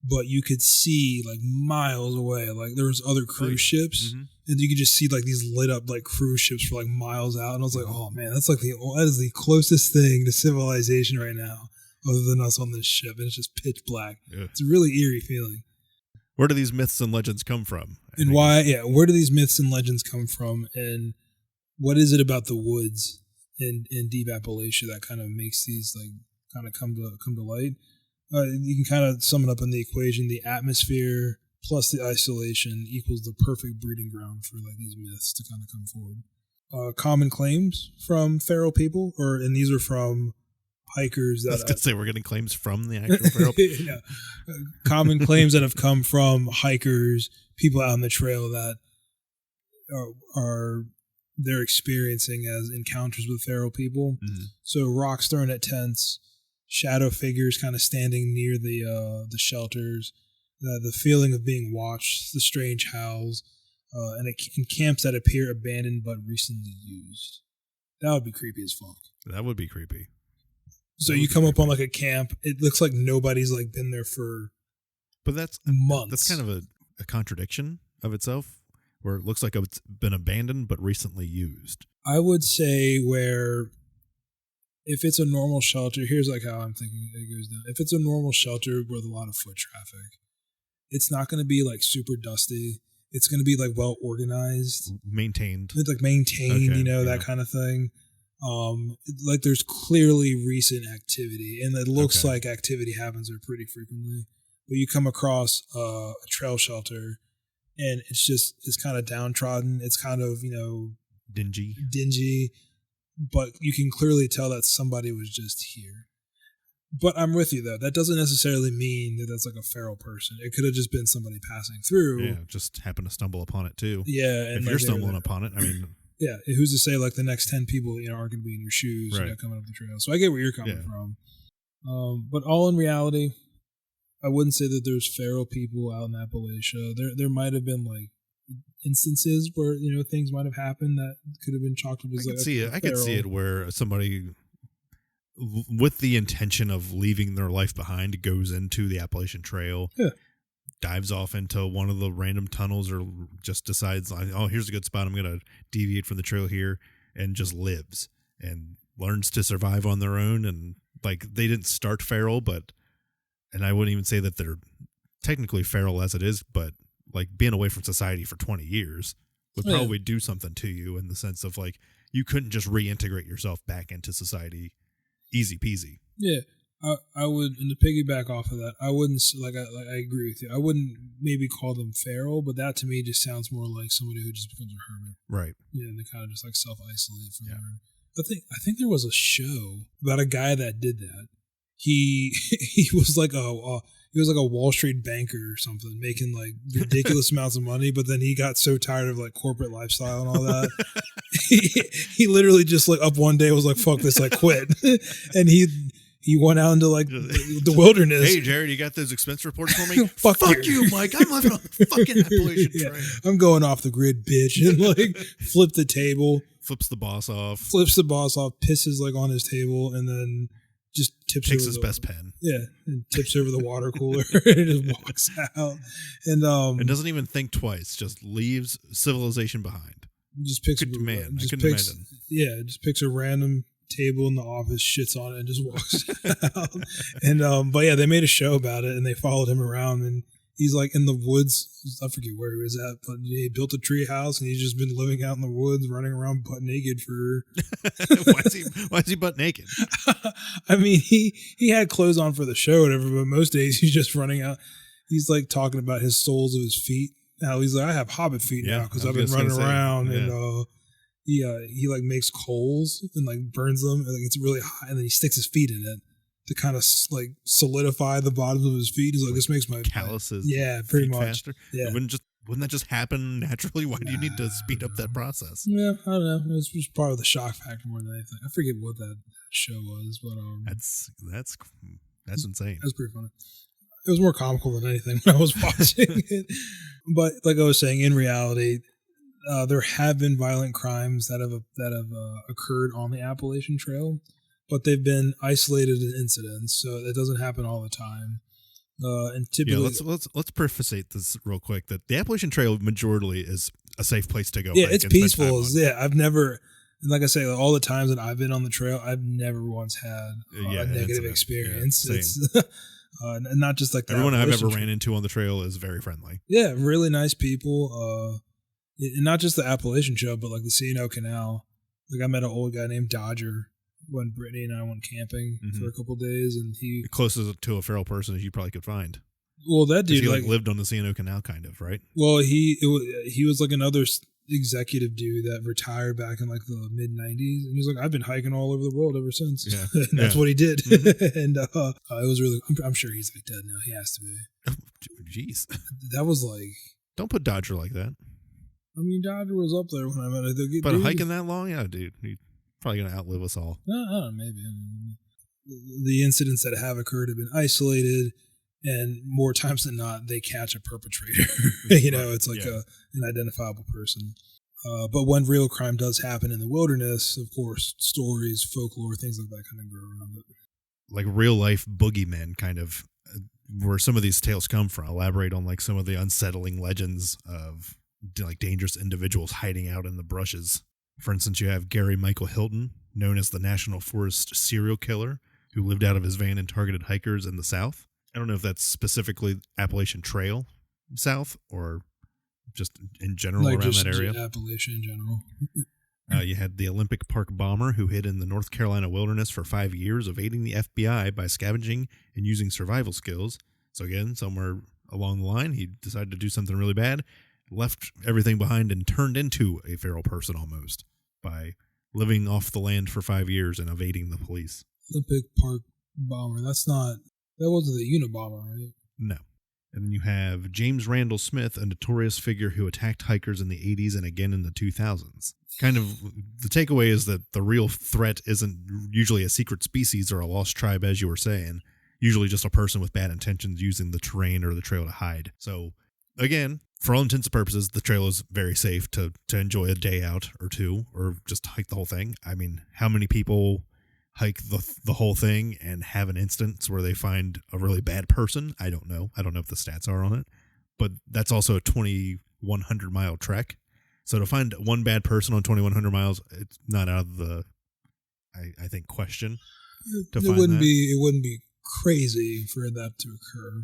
but you could see like miles away. Like there was other cruise ships, and you could just see like these lit up like cruise ships for like miles out. And I was like, oh man, that is the closest thing to civilization right now, other than us on this ship. And it's just pitch black. Yeah. It's a really eerie feeling. Where do these myths and legends come from? And why? Yeah, where do these myths and legends come from? And what is it about the woods in deep Appalachia that kind of makes these like kind of come to light? You can kind of sum it up in the equation: the atmosphere plus the isolation equals the perfect breeding ground for like these myths to kind of come forward. Common claims from feral people, and these are from hikers. I was gonna say we're getting claims from the actual feral people. Yeah. Common claims that have come from hikers, people out on the trail that are they're experiencing as encounters with feral people. Mm-hmm. So rocks thrown at tents, shadow figures kind of standing near the shelters, the feeling of being watched, the strange howls, and in camps that appear abandoned but recently used. That would be creepy as fuck. That would be creepy. So you come up on like a camp, it looks like nobody's like been there for months. That's kind of a contradiction of itself, where it looks like it's been abandoned but recently used. I would say where if it's a normal shelter, here's like how I'm thinking it goes down. If it's a normal shelter with a lot of foot traffic, it's not going to be like super dusty. It's going to be like well organized. Maintained. It's like maintained, okay, that kind of thing. Like there's clearly recent activity, and it looks like activity happens there pretty frequently. But you come across a trail shelter, and it's kind of downtrodden. It's kind of, dingy, but you can clearly tell that somebody was just here. But I'm with you though. That doesn't necessarily mean that that's like a feral person. It could have just been somebody passing through. Yeah, just happened to stumble upon it too. Yeah, and if you're stumbling upon it, I mean, yeah. Who's to say like the next 10 people aren't going to be in your shoes coming up the trail? So I get where you're coming from. But all in reality, I wouldn't say that there's feral people out in Appalachia. There might have been like instances where things might have happened that could have been chalked up as I could see it where somebody with the intention of leaving their life behind goes into the Appalachian Trail, dives off into one of the random tunnels, or just decides, oh, here's a good spot, I'm going to deviate from the trail here, and just lives and learns to survive on their own. And like they didn't start feral, and I wouldn't even say that they're technically feral as it is, but like being away from society for 20 years would probably do something to you, in the sense of like you couldn't just reintegrate yourself back into society easy peasy. Yeah, I would, and to piggyback off of that, I wouldn't I agree with you. I wouldn't maybe call them feral, but that to me just sounds more like somebody who just becomes a hermit, right? Yeah, and they kind of just like self-isolate from their own. I think there was a show about a guy that did that. He was like a Wall Street banker or something, making like ridiculous amounts of money, but then he got so tired of like corporate lifestyle and all that. he literally just like up one day was like, fuck this, I quit. And he went out into like the wilderness. Hey Jared, you got those expense reports for me? Fuck you, Mike. I'm living on the fucking Appalachian Trail. I'm going off the grid, bitch. And like flip the table. Flips the boss off, pisses like on his table, and then just tips Takes over his best pen. Yeah, and tips over the water cooler and just walks out. And doesn't even think twice, just leaves civilization behind. Just picks I couldn't imagine. Yeah, just picks a random table in the office, shits on it, and just walks out. And but yeah, they made a show about it, and they followed him around, and he's like in the woods. I forget where he was at, but he built a tree house, and he's just been living out in the woods, running around butt naked for. Why is he butt naked? I mean, he had clothes on for the show, or whatever, but most days he's just running out. He's like talking about his soles of his feet. Now he's like, I have hobbit feet now because I've been running around, and he like makes coals and like burns them, and like it's really hot, and then he sticks his feet in it to kind of like solidify the bottoms of his feet. He's like, this makes my calluses. Yeah, pretty much. Faster. Yeah, wouldn't that just happen naturally? Why do you need to speed up that process? Yeah, I don't know. It was just part of the shock factor more than anything. I forget what that show was, but that's insane. That's pretty funny. It was more comical than anything when I was watching it. But like I was saying, in reality, there have been violent crimes that have occurred on the Appalachian Trail, but they've been isolated incidents, so it doesn't happen all the time. And typically, let's preface this real quick that the Appalachian Trail majorly is a safe place to go. Yeah, it's peaceful. Yeah, I've never. And like I say, all the times that I've been on the trail, I've never once had a negative experience. Yeah, it's and not just like everyone I've ever ran into on the trail is very friendly. Yeah, really nice people. And not just the Appalachian Trail, but like the C&O Canal. Like I met an old guy named Dodger when Brittany and I went camping for a couple of days, and he closest to a feral person as you probably could find. Well, that dude he like lived on the C&O Canal, kind of, right? Well, he was like another executive dude that retired back in like the mid 90s, and he was like, I've been hiking all over the world ever since. Yeah, and that's what he did. And it was really. I'm sure he's like dead now. He has to be. Oh, jeez, that was like. Don't put Dodger like that. I mean, Dodger was up there when I met him. But hiking that long, yeah, dude, he's probably gonna outlive us all. I don't know, maybe. The incidents that have occurred have been isolated. And more times than not, they catch a perpetrator. It's like an identifiable person. But when real crime does happen in the wilderness, of course, stories, folklore, things like that kind of grow around it. Like real life boogeymen, kind of, where some of these tales come from. Elaborate on like some of the unsettling legends of like dangerous individuals hiding out in the brushes. For instance, you have Gary Michael Hilton, known as the National Forest serial killer, who lived out of his van and targeted hikers in the South. I don't know if that's specifically Appalachian Trail South or just in general like around that area. Appalachian in general. You had the Olympic Park bomber who hid in the North Carolina wilderness for 5 years, evading the FBI by scavenging and using survival skills. So again, somewhere along the line, he decided to do something really bad, left everything behind, and turned into a feral person almost by living off the land for 5 years and evading the police. Olympic Park bomber. That wasn't the Unabomber, right? No. And then you have James Randall Smith, a notorious figure who attacked hikers in the 80s and again in the 2000s. Kind of the takeaway is that the real threat isn't usually a secret species or a lost tribe, as you were saying. Usually just a person with bad intentions using the terrain or the trail to hide. So, again, for all intents and purposes, the trail is very safe to enjoy a day out or two or just hike the whole thing. I mean, how many people hike the whole thing and have an instance where they find a really bad person? I don't know if the stats are on it, but that's also a 2,100-mile trek. So to find one bad person on 2,100 miles, it's not out of the, I think, question. It wouldn't be crazy for that to occur.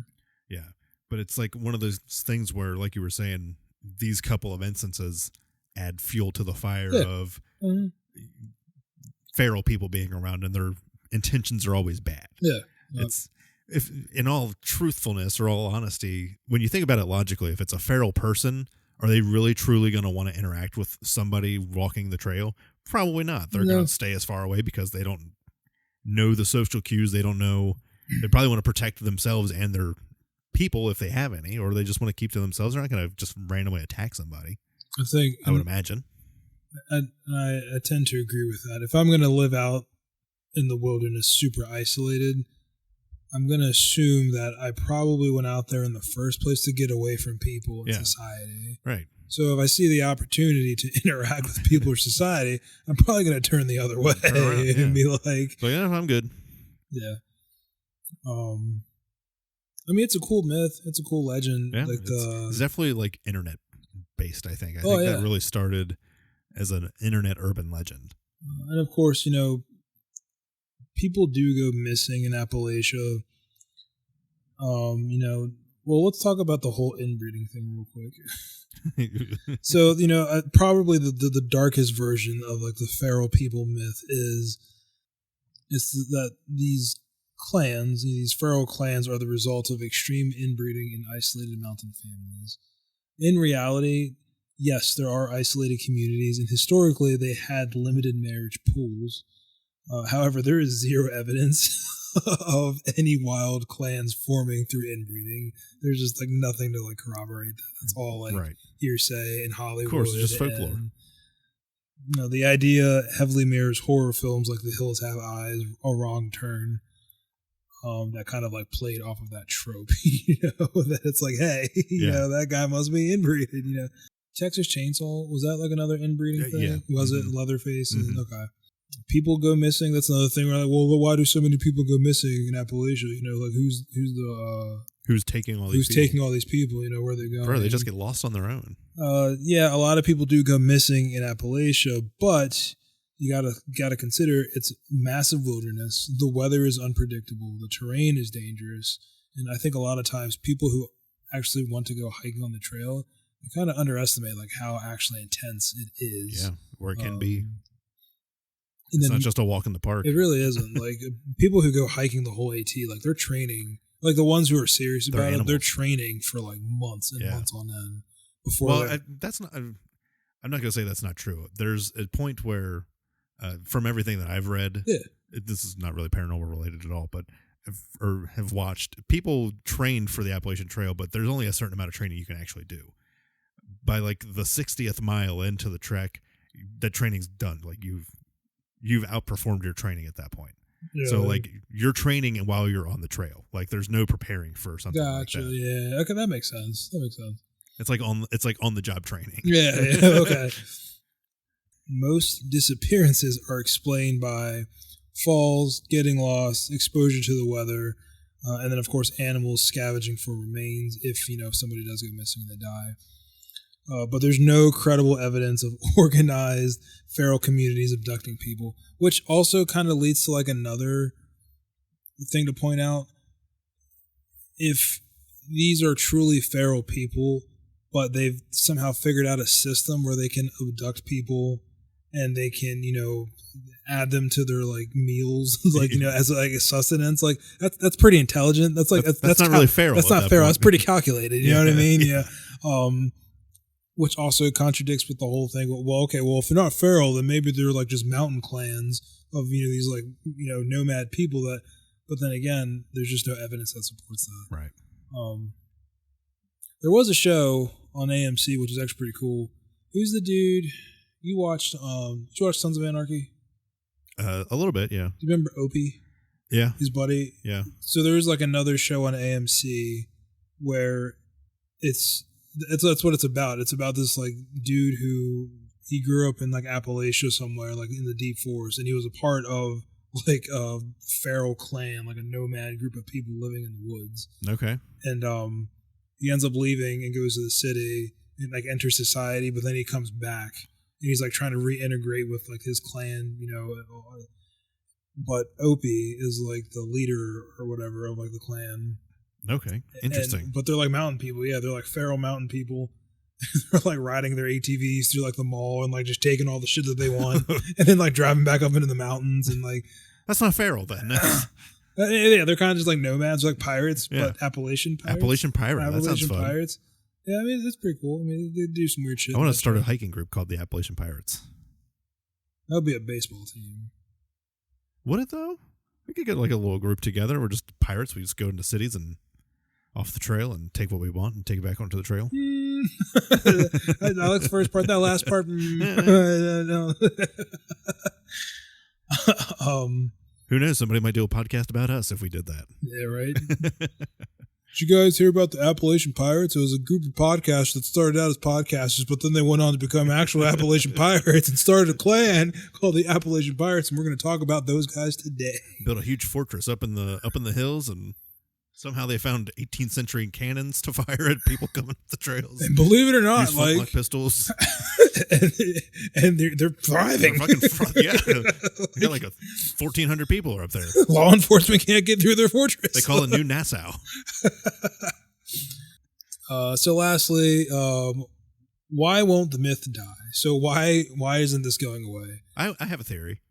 Yeah, but it's like one of those things where, like you were saying, these couple of instances add fuel to the fire of feral people being around, and their intentions are always bad. Yeah. It's, if in all truthfulness or all honesty, when you think about it logically, if it's a feral person, are they really truly going to want to interact with somebody walking the trail? Probably not. They're going to stay as far away because they don't know the social cues. They don't know. They probably want to protect themselves and their people if they have any, or they just want to keep to themselves. They're not going to just randomly attack somebody. I would imagine. I tend to agree with that. If I'm going to live out in the wilderness super isolated, I'm going to assume that I probably went out there in the first place to get away from people and society. Right. So if I see the opportunity to interact with people or society, I'm probably going to turn the other way and be like, I'm good. Yeah. I mean, it's a cool myth. It's a cool legend. Yeah, like it's definitely like internet based. I think Oh, yeah. that really started as an internet urban legend. And of course, people do go missing in Appalachia. Well, let's talk about the whole inbreeding thing real quick. So, probably the darkest version of like the feral people myth is that these clans, these feral clans, are the result of extreme inbreeding in isolated mountain families. In reality, yes, there are isolated communities, and historically they had limited marriage pools. However, there is zero evidence of any wild clans forming through inbreeding. There's just like nothing to like corroborate that. It's all like hearsay in Hollywood. Of course, it's just folklore. And, the idea heavily mirrors horror films like The Hills Have Eyes or Wrong Turn. That kind of like played off of that trope, that it's like, hey, that guy must be inbreeded, Texas Chainsaw, was that like another inbreeding thing? Yeah. Was it Leatherface? Mm-hmm. Okay. People go missing. That's another thing. We're like, well, why do so many people go missing in Appalachia? Like who's taking all these people? Where they go? Bro, they just get lost on their own. Yeah, a lot of people do go missing in Appalachia, but you gotta consider it's massive wilderness. The weather is unpredictable. The terrain is dangerous, and I think a lot of times people who actually want to go hiking on the trail, they kind of underestimate like how actually intense it is. Yeah, or it can be. It's not just a walk in the park. It really isn't. Like people who go hiking the whole AT, like they're training. Like the ones who are serious about it, they're training for like months and months on end before. Well, that's not. I'm not going to say that's not true. There's a point where, from everything that I've read, this is not really paranormal related at all, but have watched people train for the Appalachian Trail, but there's only a certain amount of training you can actually do. By like the 60th mile into the trek, that training's done. Like you've outperformed your training at that point. Yeah. So like you're training while you're on the trail. Like there's no preparing for something like that. Yeah. Okay, that makes sense. It's like on the job training. Yeah. Okay. Most disappearances are explained by falls, getting lost, exposure to the weather, and then of course animals scavenging for remains. If somebody does go missing, they die. But there's no credible evidence of organized feral communities abducting people, which also kind of leads to like another thing to point out. If these are truly feral people, but they've somehow figured out a system where they can abduct people and they can, add them to their like meals, like, as like a sustenance, like that's pretty intelligent. That's like, that's not really feral. That's not feral. That's pretty calculated. You know what I mean? Yeah. Which also contradicts with the whole thing. Well, okay, well, if they're not feral, then maybe they're like just mountain clans of, these like, nomad people that, but then again, there's just no evidence that supports that. Right. There was a show on AMC, which is actually pretty cool. Who's the dude you watched? Did you watch Sons of Anarchy? A little bit, yeah. Do you remember Opie? Yeah. His buddy? Yeah. So there's like another show on AMC where that's what it's about. It's about this like dude who he grew up in like Appalachia somewhere, like in the deep forest, and he was a part of like a feral clan, like a nomad group of people living in the woods. Okay. And he ends up leaving and goes to the city and like enters society, but then he comes back and he's like trying to reintegrate with like his clan, But Opie is like the leader or whatever of like the clan. Okay, interesting. But they're like mountain people. Yeah, they're like feral mountain people. They're like riding their ATVs through like the mall and like just taking all the shit that they want and then like driving back up into the mountains and like. That's not feral then. Yeah, they're kind of just like nomads, like pirates, but Appalachian pirates. Appalachian pirate. That sounds fun. Pirates. Yeah, I mean that's pretty cool. I mean they do some weird shit. I want to start a hiking group called the Appalachian Pirates. That would be a baseball team. Would it though? We could get like a little group together. We're just pirates. We just go into cities and off the trail and take what we want and take it back onto the trail. Alex, first part, that last part. No. Who knows? Somebody might do a podcast about us if we did that. Yeah, right. Did you guys hear about the Appalachian Pirates? It was a group of podcasters that started out as podcasters, but then they went on to become actual Appalachian Pirates and started a clan called the Appalachian Pirates, and we're going to talk about those guys today. Built a huge fortress up in the hills, and somehow they found 18th century cannons to fire at people coming up the trails. And believe it or not, Use flintlock pistols. and they're thriving. They're yeah. They got like 1,400 people are up there. Law enforcement can't get through their fortress. They call it New Nassau. So lastly, why won't the myth die? So why isn't this going away? I have a theory.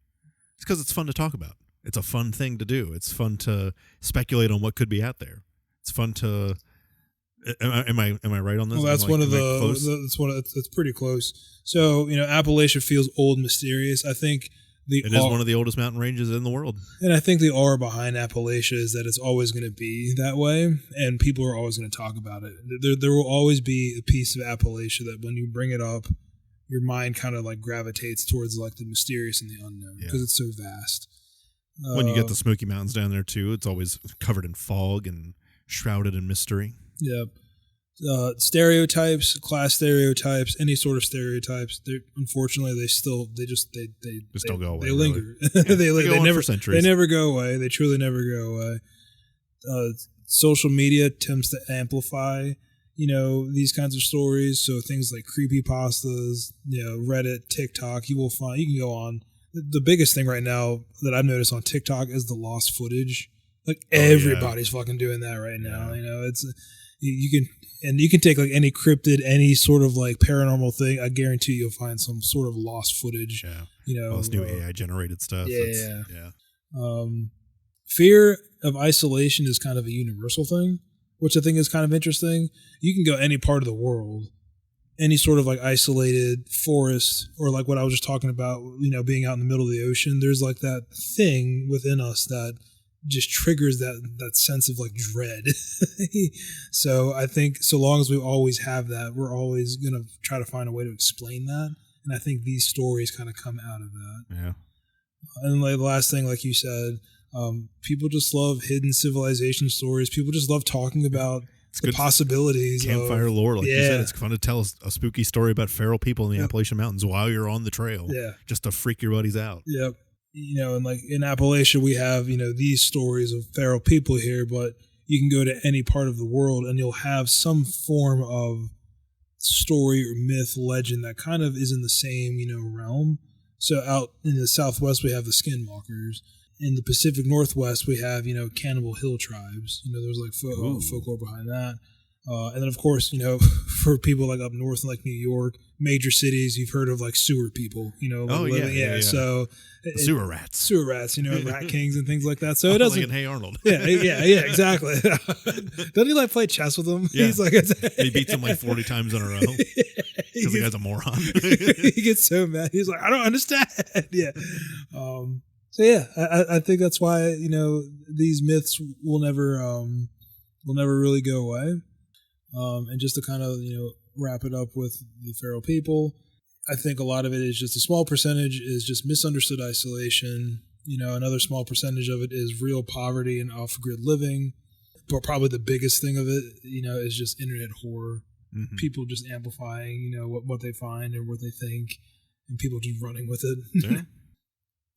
It's because it's fun to talk about. It's a fun thing to do. It's fun to speculate on what could be out there. It's fun to. Am I right on this? Well, that's it's pretty close. So Appalachia feels old, and mysterious. I think it is one of the oldest mountain ranges in the world, and I think the aura behind Appalachia is that it's always going to be that way, and people are always going to talk about it. There will always be a piece of Appalachia that when you bring it up, your mind kind of like gravitates towards like the mysterious and the unknown because it's so vast. When you get the Smoky Mountains down there too, it's always covered in fog and shrouded in mystery. Yep. Stereotypes, class stereotypes, any sort of stereotypes. Unfortunately, they don't go away. They linger. Really. they never for centuries. They never go away. They truly never go away. Social media tends to amplify, these kinds of stories. So things like creepypastas, Reddit, TikTok. You can go on. The biggest thing right now that I've noticed on TikTok is the lost footage. Like everybody's fucking doing that right now. It's you can take like any cryptid, any sort of like paranormal thing. I guarantee you'll find some sort of lost footage. Yeah. All this new AI generated stuff. Yeah. Fear of isolation is kind of a universal thing, which I think is kind of interesting. You can go any part of the world, any sort of like isolated forest, or like what I was just talking about, being out in the middle of the ocean. There's like that thing within us that just triggers that sense of like dread. So I think so long as we always have that, we're always going to try to find a way to explain that. And I think these stories kind of come out of that. Yeah. And like the last thing, like you said, people just love hidden civilization stories. People just love talking about the possibilities. Campfire lore. Like you said, it's fun to tell a spooky story about feral people in the Appalachian Mountains while you're on the trail. Yeah. Just to freak your buddies out. Yep. And like in Appalachia, we have, these stories of feral people here, but you can go to any part of the world and you'll have some form of story or myth, legend that kind of is in the same, realm. So out in the Southwest, we have the skinwalkers. In the Pacific Northwest, we have, Cannibal Hill tribes. There's like folklore behind that. And then, of course, for people like up north, like New York, major cities, you've heard of like sewer people, So sewer rats, rat kings and things like that. So it doesn't. Like in Hey Arnold. yeah, exactly. Doesn't he like play chess with them? Yeah. He's like, he beats him like 40 times in a row because the guy's a moron. He gets so mad. He's like, I don't understand. Yeah. So yeah, I think that's why these myths will never really go away. And just to kind of wrap it up with the feral people, I think a lot of it is just a small percentage is just misunderstood isolation. Another small percentage of it is real poverty and off-grid living. But probably the biggest thing of it, is just internet horror. Mm-hmm. People just amplifying, what they find and what they think, and people just running with it. Yeah.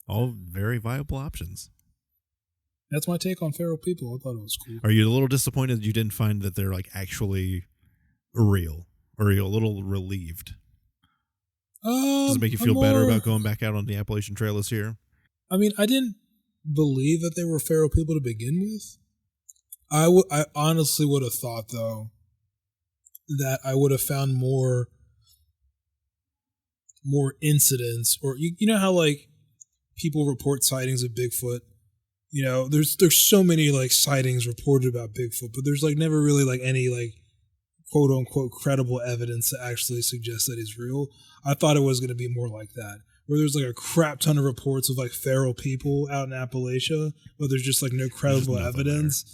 All very viable options. That's my take on feral people. I thought it was cool. Are you a little disappointed you didn't find that they're like actually real? Or are you a little relieved? Does it make you feel better about going back out on the Appalachian Trail this year? I mean, I didn't believe that they were feral people to begin with. I honestly would have thought, though, that I would have found more incidents, or you know how like people report sightings of Bigfoot. There's so many like sightings reported about Bigfoot, but there's like never really like any like quote unquote credible evidence that actually suggests that he's real. I thought it was going to be more like that, where there's like a crap ton of reports of like feral people out in Appalachia, but there's just like no credible evidence.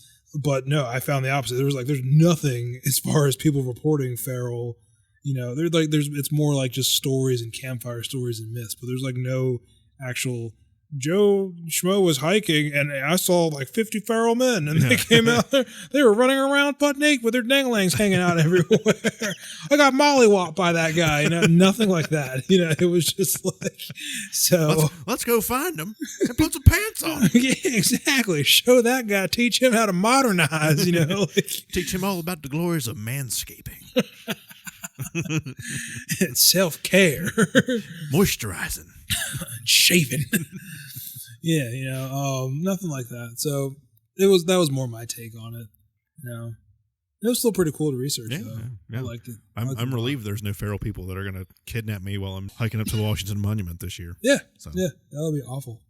But no, I found the opposite. There's nothing as far as people reporting feral. It's more like just stories and campfire stories and myths, but there's like no actual Joe Schmo was hiking, and I saw like 50 feral men, and they came out there. They were running around butt naked with their danglings hanging out everywhere. I got mollywopped by that guy. Nothing like that. It was just like, so. Let's go find him and put some pants on. Yeah, exactly. Show that guy. Teach him how to modernize. Teach him all about the glories of manscaping. Self-care. Moisturizing. Shaving. Yeah, nothing like that. So that was more my take on it. It was still pretty cool to research, though. Yeah. I liked it. I'm relieved there's no feral people that are going to kidnap me while I'm hiking up to the Washington Monument this year. Yeah, yeah, that would be awful.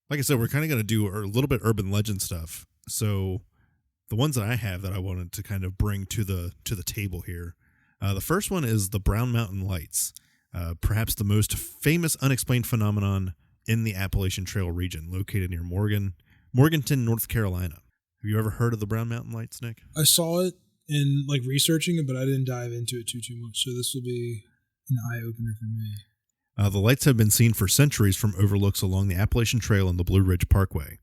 Like I said, we're kind of going to do a little bit urban legend stuff. So the ones that I have that I wanted to kind of bring to the table here. The first one is the Brown Mountain Lights, perhaps the most famous unexplained phenomenon in the Appalachian Trail region, located near Morganton, North Carolina. Have you ever heard of the Brown Mountain Lights, Nick? I saw it in researching it, but I didn't dive into it too much. So this will be an eye opener for me. The lights have been seen for centuries from overlooks along the Appalachian Trail and the Blue Ridge Parkway.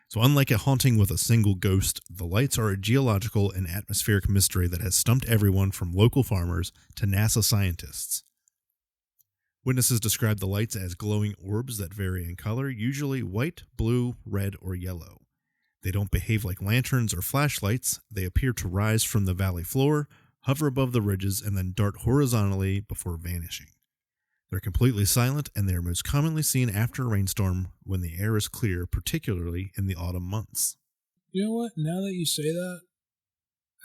So unlike a haunting with a single ghost, the lights are a geological and atmospheric mystery that has stumped everyone from local farmers to NASA scientists. Witnesses describe the lights as glowing orbs that vary in color, usually white, blue, red, or yellow. They don't behave like lanterns or flashlights. They appear to rise from the valley floor, hover above the ridges, and then dart horizontally before vanishing. They're completely silent, and they are most commonly seen after a rainstorm when the air is clear, particularly in the autumn months. You know what? Now that you say that,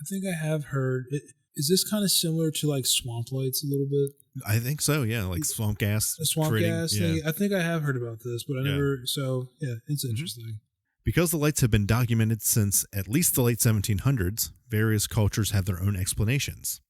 I think I have heard it. Is this kind of similar to swamp lights a little bit? I think so, yeah, like swamp gas. A swamp gas thing. I think I have heard about this, but I never. So, yeah, it's interesting. Because the lights have been documented since at least the late 1700s, various cultures have their own explanations.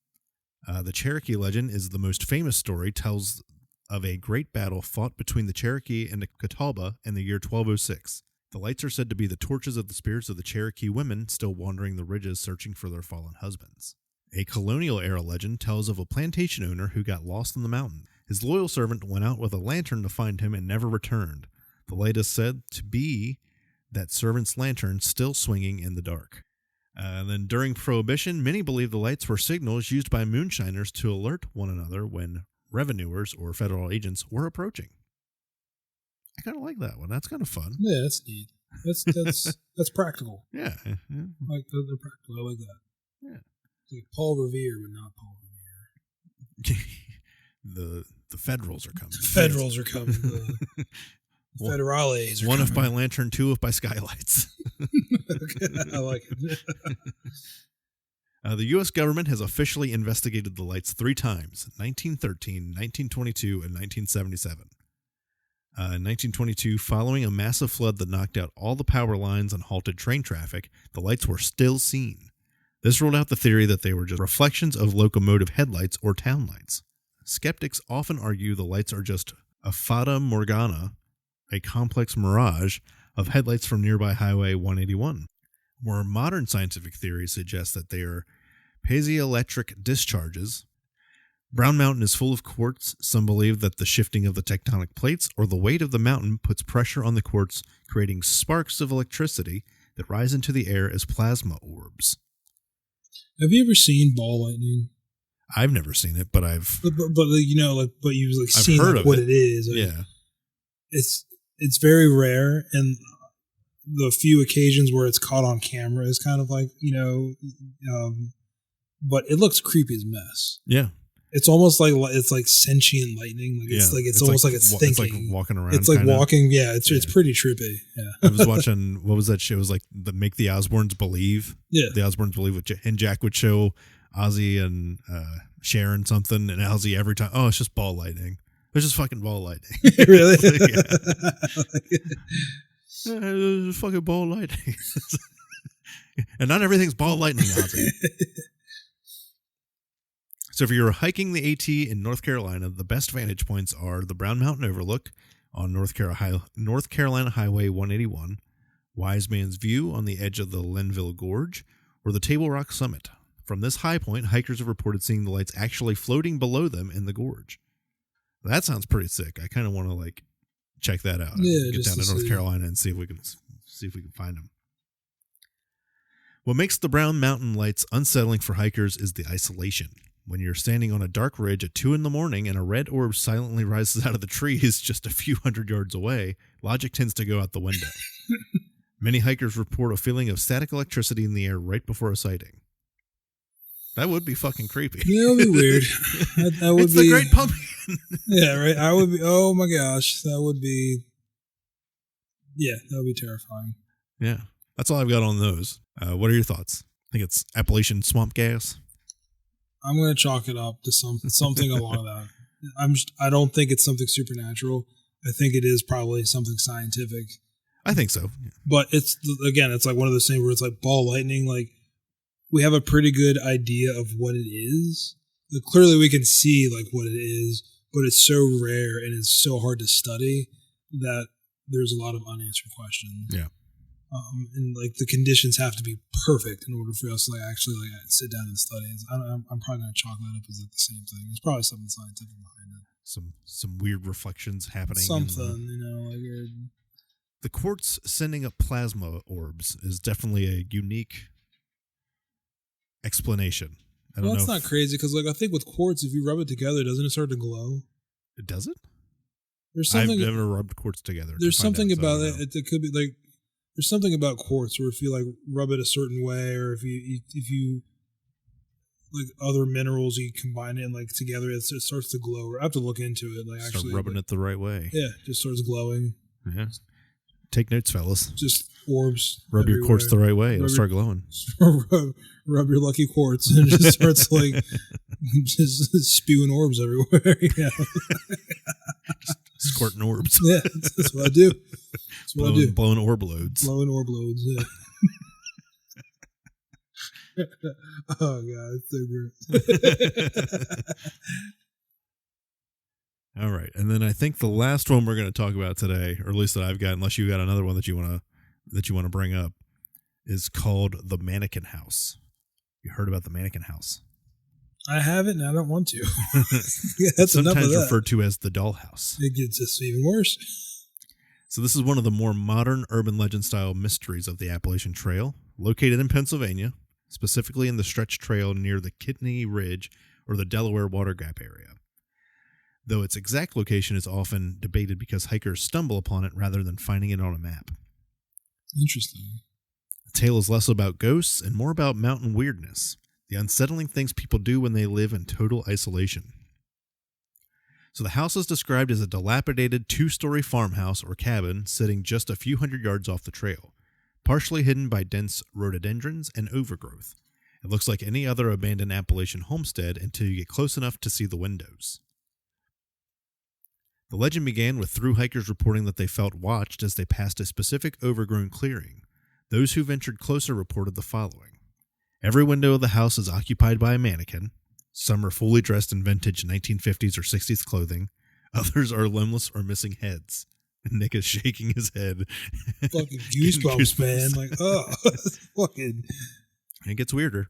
The Cherokee legend is the most famous story, tells of a great battle fought between the Cherokee and the Catawba in the year 1206. The lights are said to be the torches of the spirits of the Cherokee women still wandering the ridges searching for their fallen husbands. A colonial-era legend tells of a plantation owner who got lost in the mountain. His loyal servant went out with a lantern to find him and never returned. The light is said to be that servant's lantern still swinging in the dark. Then during Prohibition, many believe the lights were signals used by moonshiners to alert one another when revenuers or federal agents were approaching. I kind of like that one. That's kind of fun. Yeah, that's neat. That's practical. Yeah. Like they're practical. I like that. Yeah. It's like Paul Revere, but not Paul Revere. The Federals are coming. The Federals are coming. The Federales are one coming. if by lantern, two if by skylights. I like it. The U.S. government has officially investigated the lights 3 times, 1913, 1922, and 1977. In 1922, following a massive flood that knocked out all the power lines and halted train traffic, the lights were still seen. This ruled out the theory that they were just reflections of locomotive headlights or town lights. Skeptics often argue the lights are just a fata morgana, a complex mirage of headlights from nearby Highway 181. More modern scientific theories suggest that they are piezoelectric discharges. Brown Mountain is full of quartz. Some believe that the shifting of the tectonic plates or the weight of the mountain puts pressure on the quartz, creating sparks of electricity that rise into the air as plasma orbs. Have you ever seen ball lightning? I've never seen it, but I've... But you've seen heard of what it. It is. Yeah. It's very rare, and the few occasions where it's caught on camera is kind of but it looks creepy as mess. Yeah. It's almost like sentient lightning. It's almost like it's thinking. It's like walking around. It's like kinda walking. Yeah, it's pretty trippy. Yeah. I was watching, what was that show? It was like the Make the Osbournes Believe. Yeah. The Osbournes Believe, and Jack would show Ozzy and Sharon something, and Ozzy every time, oh, it's just ball lightning. It's just fucking ball lightning. Really? Yeah. It's fucking ball lightning. And not everything's ball lightning, Ozzy. So if you're hiking the AT in North Carolina, the best vantage points are the Brown Mountain Overlook on North Carolina Highway 181, Wise Man's View on the edge of the Linville Gorge, or the Table Rock Summit. From this high point, hikers have reported seeing the lights actually floating below them in the gorge. That sounds pretty sick. I kind of want to check that out. Yeah, get down to North Carolina and see if we can find them. What makes the Brown Mountain Lights unsettling for hikers is the isolation. When you're standing on a dark ridge at 2 a.m. and a red orb silently rises out of the trees just a few hundred yards away, logic tends to go out the window. Many hikers report a feeling of static electricity in the air right before a sighting. That would be fucking creepy. Yeah, that would be weird. That would it's be the Great Pumpkin. Yeah, right. I would be. Oh my gosh, that would be. Yeah, that would be terrifying. Yeah, that's all I've got on those. What are your thoughts? I think it's Appalachian swamp gas. I'm going to chalk it up to something along that. I don't think it's something supernatural. I think it is probably something scientific. I think so. Yeah. But it's like one of those things where it's like ball lightning. Like, we have a pretty good idea of what it is. Like, clearly we can see like what it is, but it's so rare and it's so hard to study that there's a lot of unanswered questions. Yeah. And like the conditions have to be perfect in order for us to like actually like sit down and study. I'm probably going to chalk that up as like the same thing. There's probably something scientific behind it. Some weird reflections happening. Something, like the quartz sending up plasma orbs is definitely a unique explanation. Well, it's not crazy because like I think with quartz, if you rub it together, doesn't it start to glow? Does it? There's something. I've never rubbed quartz together. There's something about it. It could be like there's something about quartz where if you like rub it a certain way, or if you like other minerals, you combine it and like together, it starts to glow. I have to look into it. Like start actually rubbing it the right way. Yeah, just starts glowing. Yeah. Take notes, fellas. Just orbs. Rub your quartz the right way. It'll start glowing. Rub your lucky quartz and it just starts like just spewing orbs everywhere. Yeah. Squirting orbs. Yeah, that's what I do. That's what I do. Blowing orb loads. Blowing orb loads, yeah. Oh, God, it's so great. All right. And then I think the last one we're going to talk about today, or at least that I've got, unless you got another one that you want to bring up, is called the Mannequin House. You heard about the Mannequin House? I haven't, and I don't want to. Yeah, that's sometimes referred to as the Dollhouse. It gets just even worse. So this is one of the more modern urban legend style mysteries of the Appalachian Trail, located in Pennsylvania, specifically in the stretch trail near the Kidney Ridge or the Delaware Water Gap area. Though its exact location is often debated because hikers stumble upon it rather than finding it on a map. Interesting. The tale is less about ghosts and more about mountain weirdness, the unsettling things people do when they live in total isolation. So the house is described as a dilapidated 2-story farmhouse or cabin sitting just a few hundred yards off the trail, partially hidden by dense rhododendrons and overgrowth. It looks like any other abandoned Appalachian homestead until you get close enough to see the windows. The legend began with through hikers reporting that they felt watched as they passed a specific overgrown clearing. Those who ventured closer reported the following. Every window of the house is occupied by a mannequin. Some are fully dressed in vintage 1950s or 60s clothing. Others are limbless or missing heads. And Nick is shaking his head. Fucking goosebumps, man. Like, oh, fucking. It gets weirder.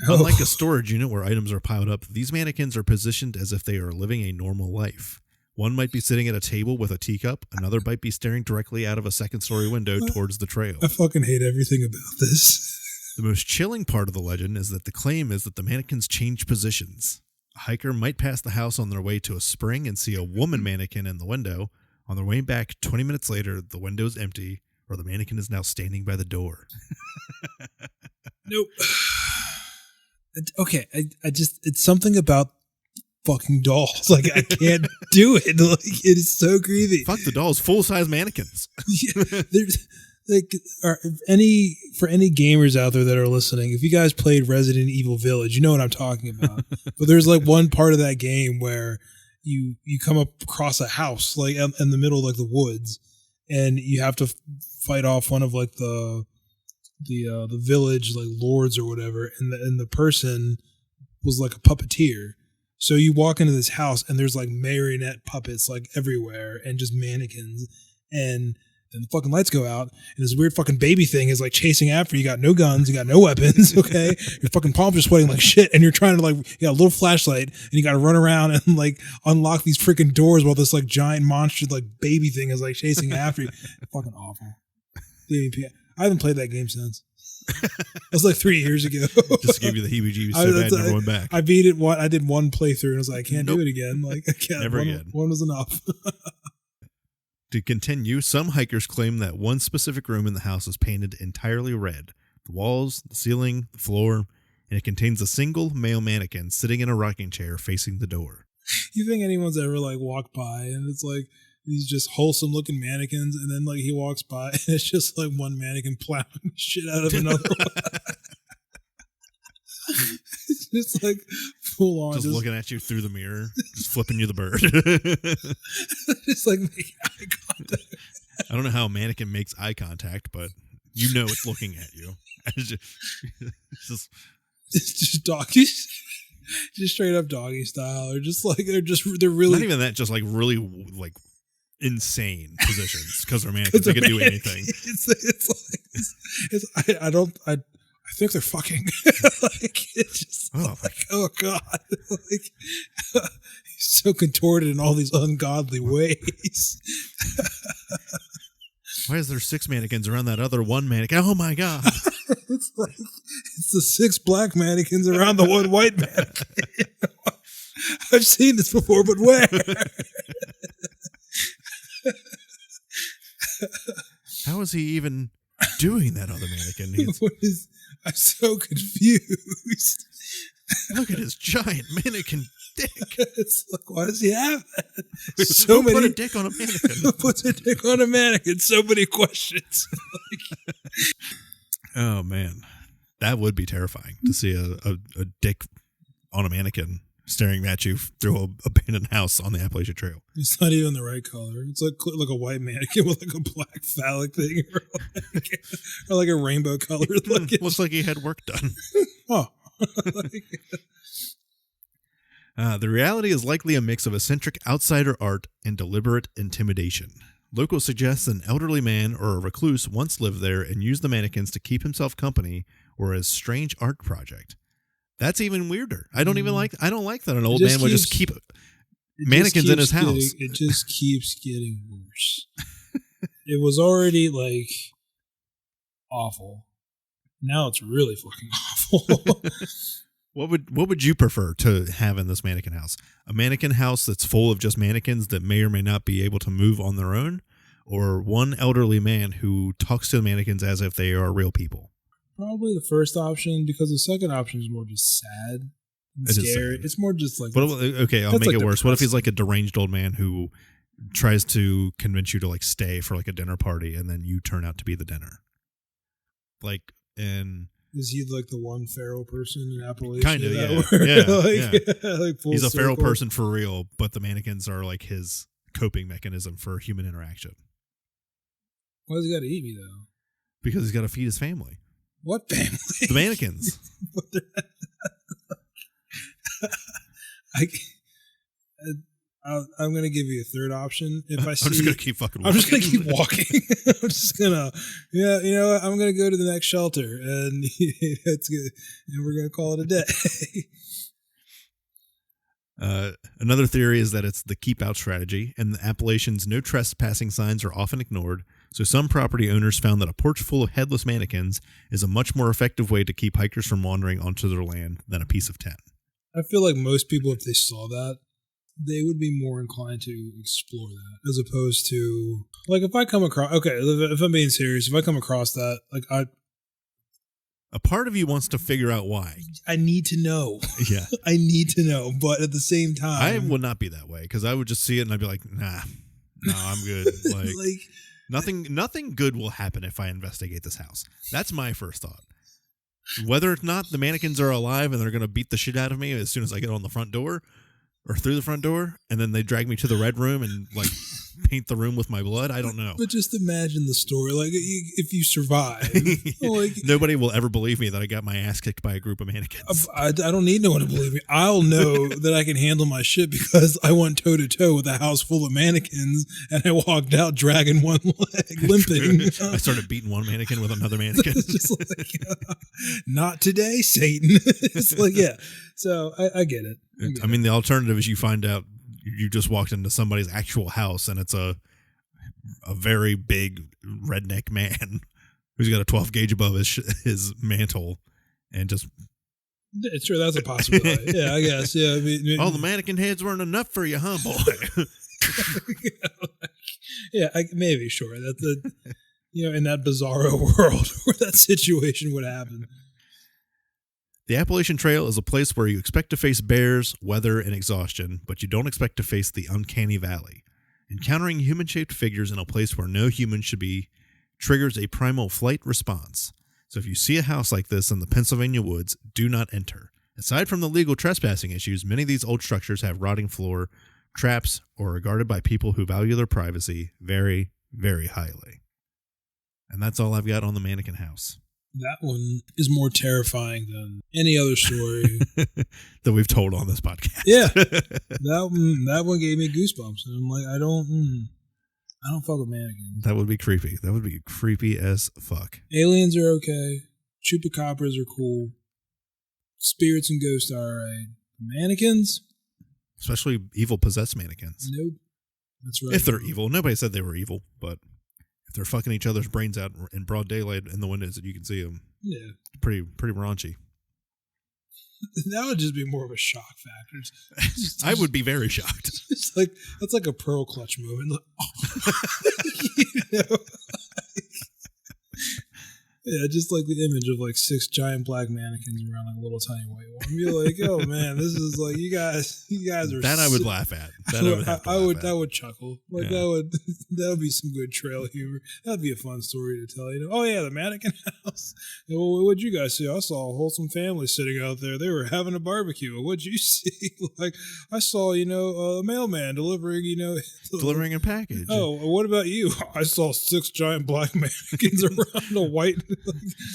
Unlike a storage unit where items are piled up, these mannequins are positioned as if they are living a normal life. One might be sitting at a table with a teacup. Another might be staring directly out of a second-story window towards the trail. I fucking hate everything about this. The most chilling part of the legend is that the claim is that the mannequins change positions. A hiker might pass the house on their way to a spring and see a woman mannequin in the window. On their way back, 20 minutes later, the window is empty, or the mannequin is now standing by the door. Nope. Okay, I just, it's something about fucking dolls. Like, I can't do it. Like, it is so creepy. Fuck the dolls, full-size mannequins. Yeah, there's like, for any gamers out there that are listening, if you guys played Resident Evil Village, you know what I'm talking about. But there's like one part of that game where you come up across a house like in the middle of like the woods, and you have to fight off one of like the village like lords or whatever, and the person was like a puppeteer. So you walk into this house and there's like marionette puppets like everywhere and just mannequins, and Then the fucking lights go out, and this weird fucking baby thing is like chasing after you. You got no guns, you got no weapons, okay? Your fucking palms are sweating like shit, and you're trying to like, you got a little flashlight, and you got to run around and like unlock these freaking doors while this like giant monster like baby thing is like chasing after you. Fucking awful. I haven't played that game since. That was like 3 years ago. Just gave you the heebie-jeebies so bad never went back. I beat it. I did one playthrough, and I was like, I can't do it again. Like, I can't. Never again. One was enough. To continue, some hikers claim that one specific room in the house is painted entirely red. The walls, the ceiling, the floor, and it contains a single male mannequin sitting in a rocking chair facing the door. You think anyone's ever like walked by and it's like these just wholesome looking mannequins, and then like he walks by and it's just like one mannequin plowing shit out of another one. It's just like full on. Just looking at you through the mirror, just flipping you the bird. Just like making eye contact. I don't know how a mannequin makes eye contact, but you know it's looking at you. It's just doggies. Just straight up doggy style, or just like they're really not even that, just like really like insane positions because they're mannequins. They can do anything. I think they're fucking. Like it's just like, oh god, like he's so contorted in all these ungodly ways. Why is there 6 mannequins around that other one mannequin? Oh my god! It's like it's the 6 black mannequins around the one white mannequin. I've seen this before, but where? How is he even doing that other mannequin? I'm so confused. Look at his giant mannequin dick. It's like, why does he have that? So many. Put a dick on a mannequin. Who puts a dick on a mannequin? So many questions. Oh man, that would be terrifying to see a dick on a mannequin staring at you through an abandoned house on the Appalachian Trail. It's not even the right color. It's like a white mannequin with like a black phallic thing, or like a rainbow color. Looks like he had work done. Oh. The reality is likely a mix of eccentric outsider art and deliberate intimidation. Locals suggest an elderly man or a recluse once lived there and used the mannequins to keep himself company or as strange art project. That's even weirder. I don't like that an old man would just keep mannequins in his house. It just keeps getting worse. It was already like awful. Now it's really fucking awful. What would you prefer to have in this mannequin house? A mannequin house that's full of just mannequins that may or may not be able to move on their own, or one elderly man who talks to the mannequins as if they are real people? Probably the first option, because the second option is more just sad and scary. It's more just like... Okay, I'll make it worse. What if he's like a deranged old man who tries to convince you to like stay for like a dinner party and then you turn out to be the dinner? Like, and... Is he like the one feral person in Appalachia? Kind of, yeah. Like he's a feral person for real, but the mannequins are like his coping mechanism for human interaction. Why does he got to eat me, though? Because he's got to feed his family. What family? The mannequins. I'm going to give you a third option. If I see, I'm just going to keep fucking walking. I'm just going to keep walking. I'm just going to, you know what? I'm going to go to the next shelter, and that's good. And we're going to call it a day. Another theory is that it's the keep out strategy. In the Appalachians, no trespassing signs are often ignored, so some property owners found that a porch full of headless mannequins is a much more effective way to keep hikers from wandering onto their land than a piece of tent. I feel like most people, if they saw that, they would be more inclined to explore that, as opposed to, like, if I come across, okay, if I'm being serious, if I come across that, like, a part of you wants to figure out why. I need to know. Yeah. I need to know, but at the same time, I would not be that way, because I would just see it and I'd be like, nah, no, I'm good. Like nothing good will happen if I investigate this house. That's my first thought. Whether or not the mannequins are alive and they're going to beat the shit out of me as soon as I get on the front door or through the front door, and then they drag me to the red room and like paint the room with my blood. I don't know. But just imagine the story. Like, if you survive. Like, nobody will ever believe me that I got my ass kicked by a group of mannequins. I don't need no one to believe me. I'll know that I can handle my shit because I went toe-to-toe with a house full of mannequins, and I walked out dragging one leg, limping. I started beating one mannequin with another mannequin. It's just like, not today, Satan. It's like, yeah. So I get it. I mean, the alternative is you find out you just walked into somebody's actual house and it's a very big redneck man who's got a 12 gauge above his mantle and just. Sure, that's a possibility. Yeah, I guess. Yeah. I mean, the mannequin heads weren't enough for you, huh, boy? Yeah, maybe, sure. That's in that bizarro world where that situation would happen. The Appalachian Trail is a place where you expect to face bears, weather, and exhaustion, but you don't expect to face the uncanny valley. Encountering human-shaped figures in a place where no human should be triggers a primal flight response. So if you see a house like this in the Pennsylvania woods, do not enter. Aside from the legal trespassing issues, many of these old structures have rotting floor, traps, or are guarded by people who value their privacy very, very highly. And that's all I've got on the mannequin house. That one is more terrifying than any other story that we've told on this podcast. Yeah, that one gave me goosebumps, and I'm like, I don't fuck with mannequins. That would be creepy. That would be creepy as fuck. Aliens are okay. Chupacabras are cool. Spirits and ghosts are alright. Mannequins, especially evil possessed mannequins. Nope. That's right. If they're evil, nobody said they were evil, but. They're fucking each other's brains out in broad daylight in the windows that you can see them. Yeah. Pretty raunchy. That would just be more of a shock factor. I would be very shocked. It's like, that's like a pearl clutch moment. Like, oh. Yeah, just like the image of like 6 giant black mannequins around like a little tiny white one. You're like, oh man, this is like you guys are. That I would laugh at. I would chuckle. Like that would be some good trail humor. That'd be a fun story to tell. Oh yeah, the mannequin house. Well, what'd you guys see? I saw a wholesome family sitting out there. They were having a barbecue. What'd you see? Like I saw, a mailman delivering, delivering a package. Oh, what about you? I saw 6 giant black mannequins around a white.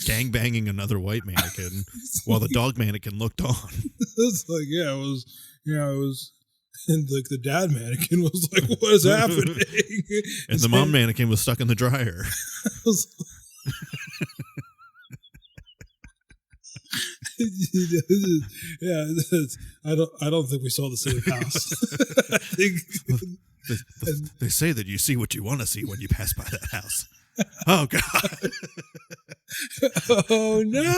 Gang banging another white mannequin while the dog mannequin looked on. It's like, it was, and like the dad mannequin was like, what is happening? And the mom mannequin was stuck in the dryer. I don't think we saw the same house. I think they say that you see what you want to see when you pass by that house. Oh God! Oh no!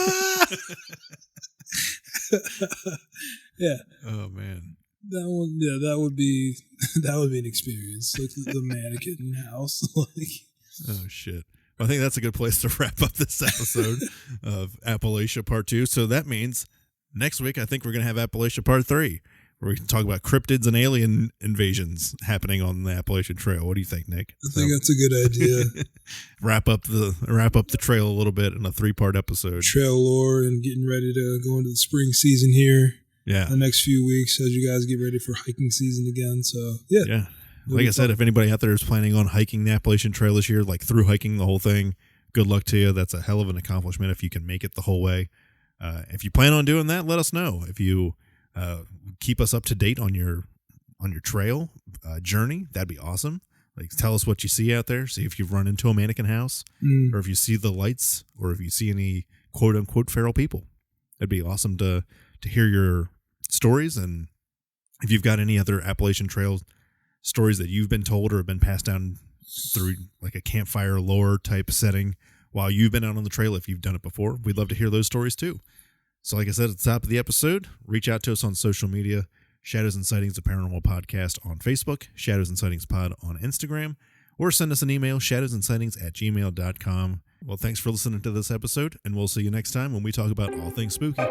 Yeah. Oh man. That one. Yeah, that would be an experience. Like the mannequin house. Oh shit! Well, I think that's a good place to wrap up this episode of Appalachia Part 2. So that means next week I think we're gonna have Appalachia Part 3. Where we can talk about cryptids and alien invasions happening on the Appalachian Trail. What do you think, Nick? I think that's a good idea. wrap up the trail a little bit in a 3-part episode. Trail lore and getting ready to go into the spring season here. Yeah. The next few weeks as you guys get ready for hiking season again. So yeah. Yeah. Like I said, if anybody out there is planning on hiking the Appalachian Trail this year, like through hiking the whole thing, good luck to you. That's a hell of an accomplishment if you can make it the whole way. If you plan on doing that, let us know. If you keep us up to date on your trail journey, that'd be awesome. Like, tell us what you see out there. See if you've run into a mannequin house, or if you see the lights, or if you see any quote unquote feral people. That'd be awesome to hear your stories. And if you've got any other Appalachian Trail stories that you've been told or have been passed down through like a campfire lore type setting while you've been out on the trail, if you've done it before, we'd love to hear those stories too. So like I said at the top of the episode, reach out to us on social media, Shadows and Sightings, a Paranormal Podcast on Facebook, Shadows and Sightings Pod on Instagram, or send us an email, shadowsandsightings@gmail.com. Well, thanks for listening to this episode, and we'll see you next time when we talk about all things spooky.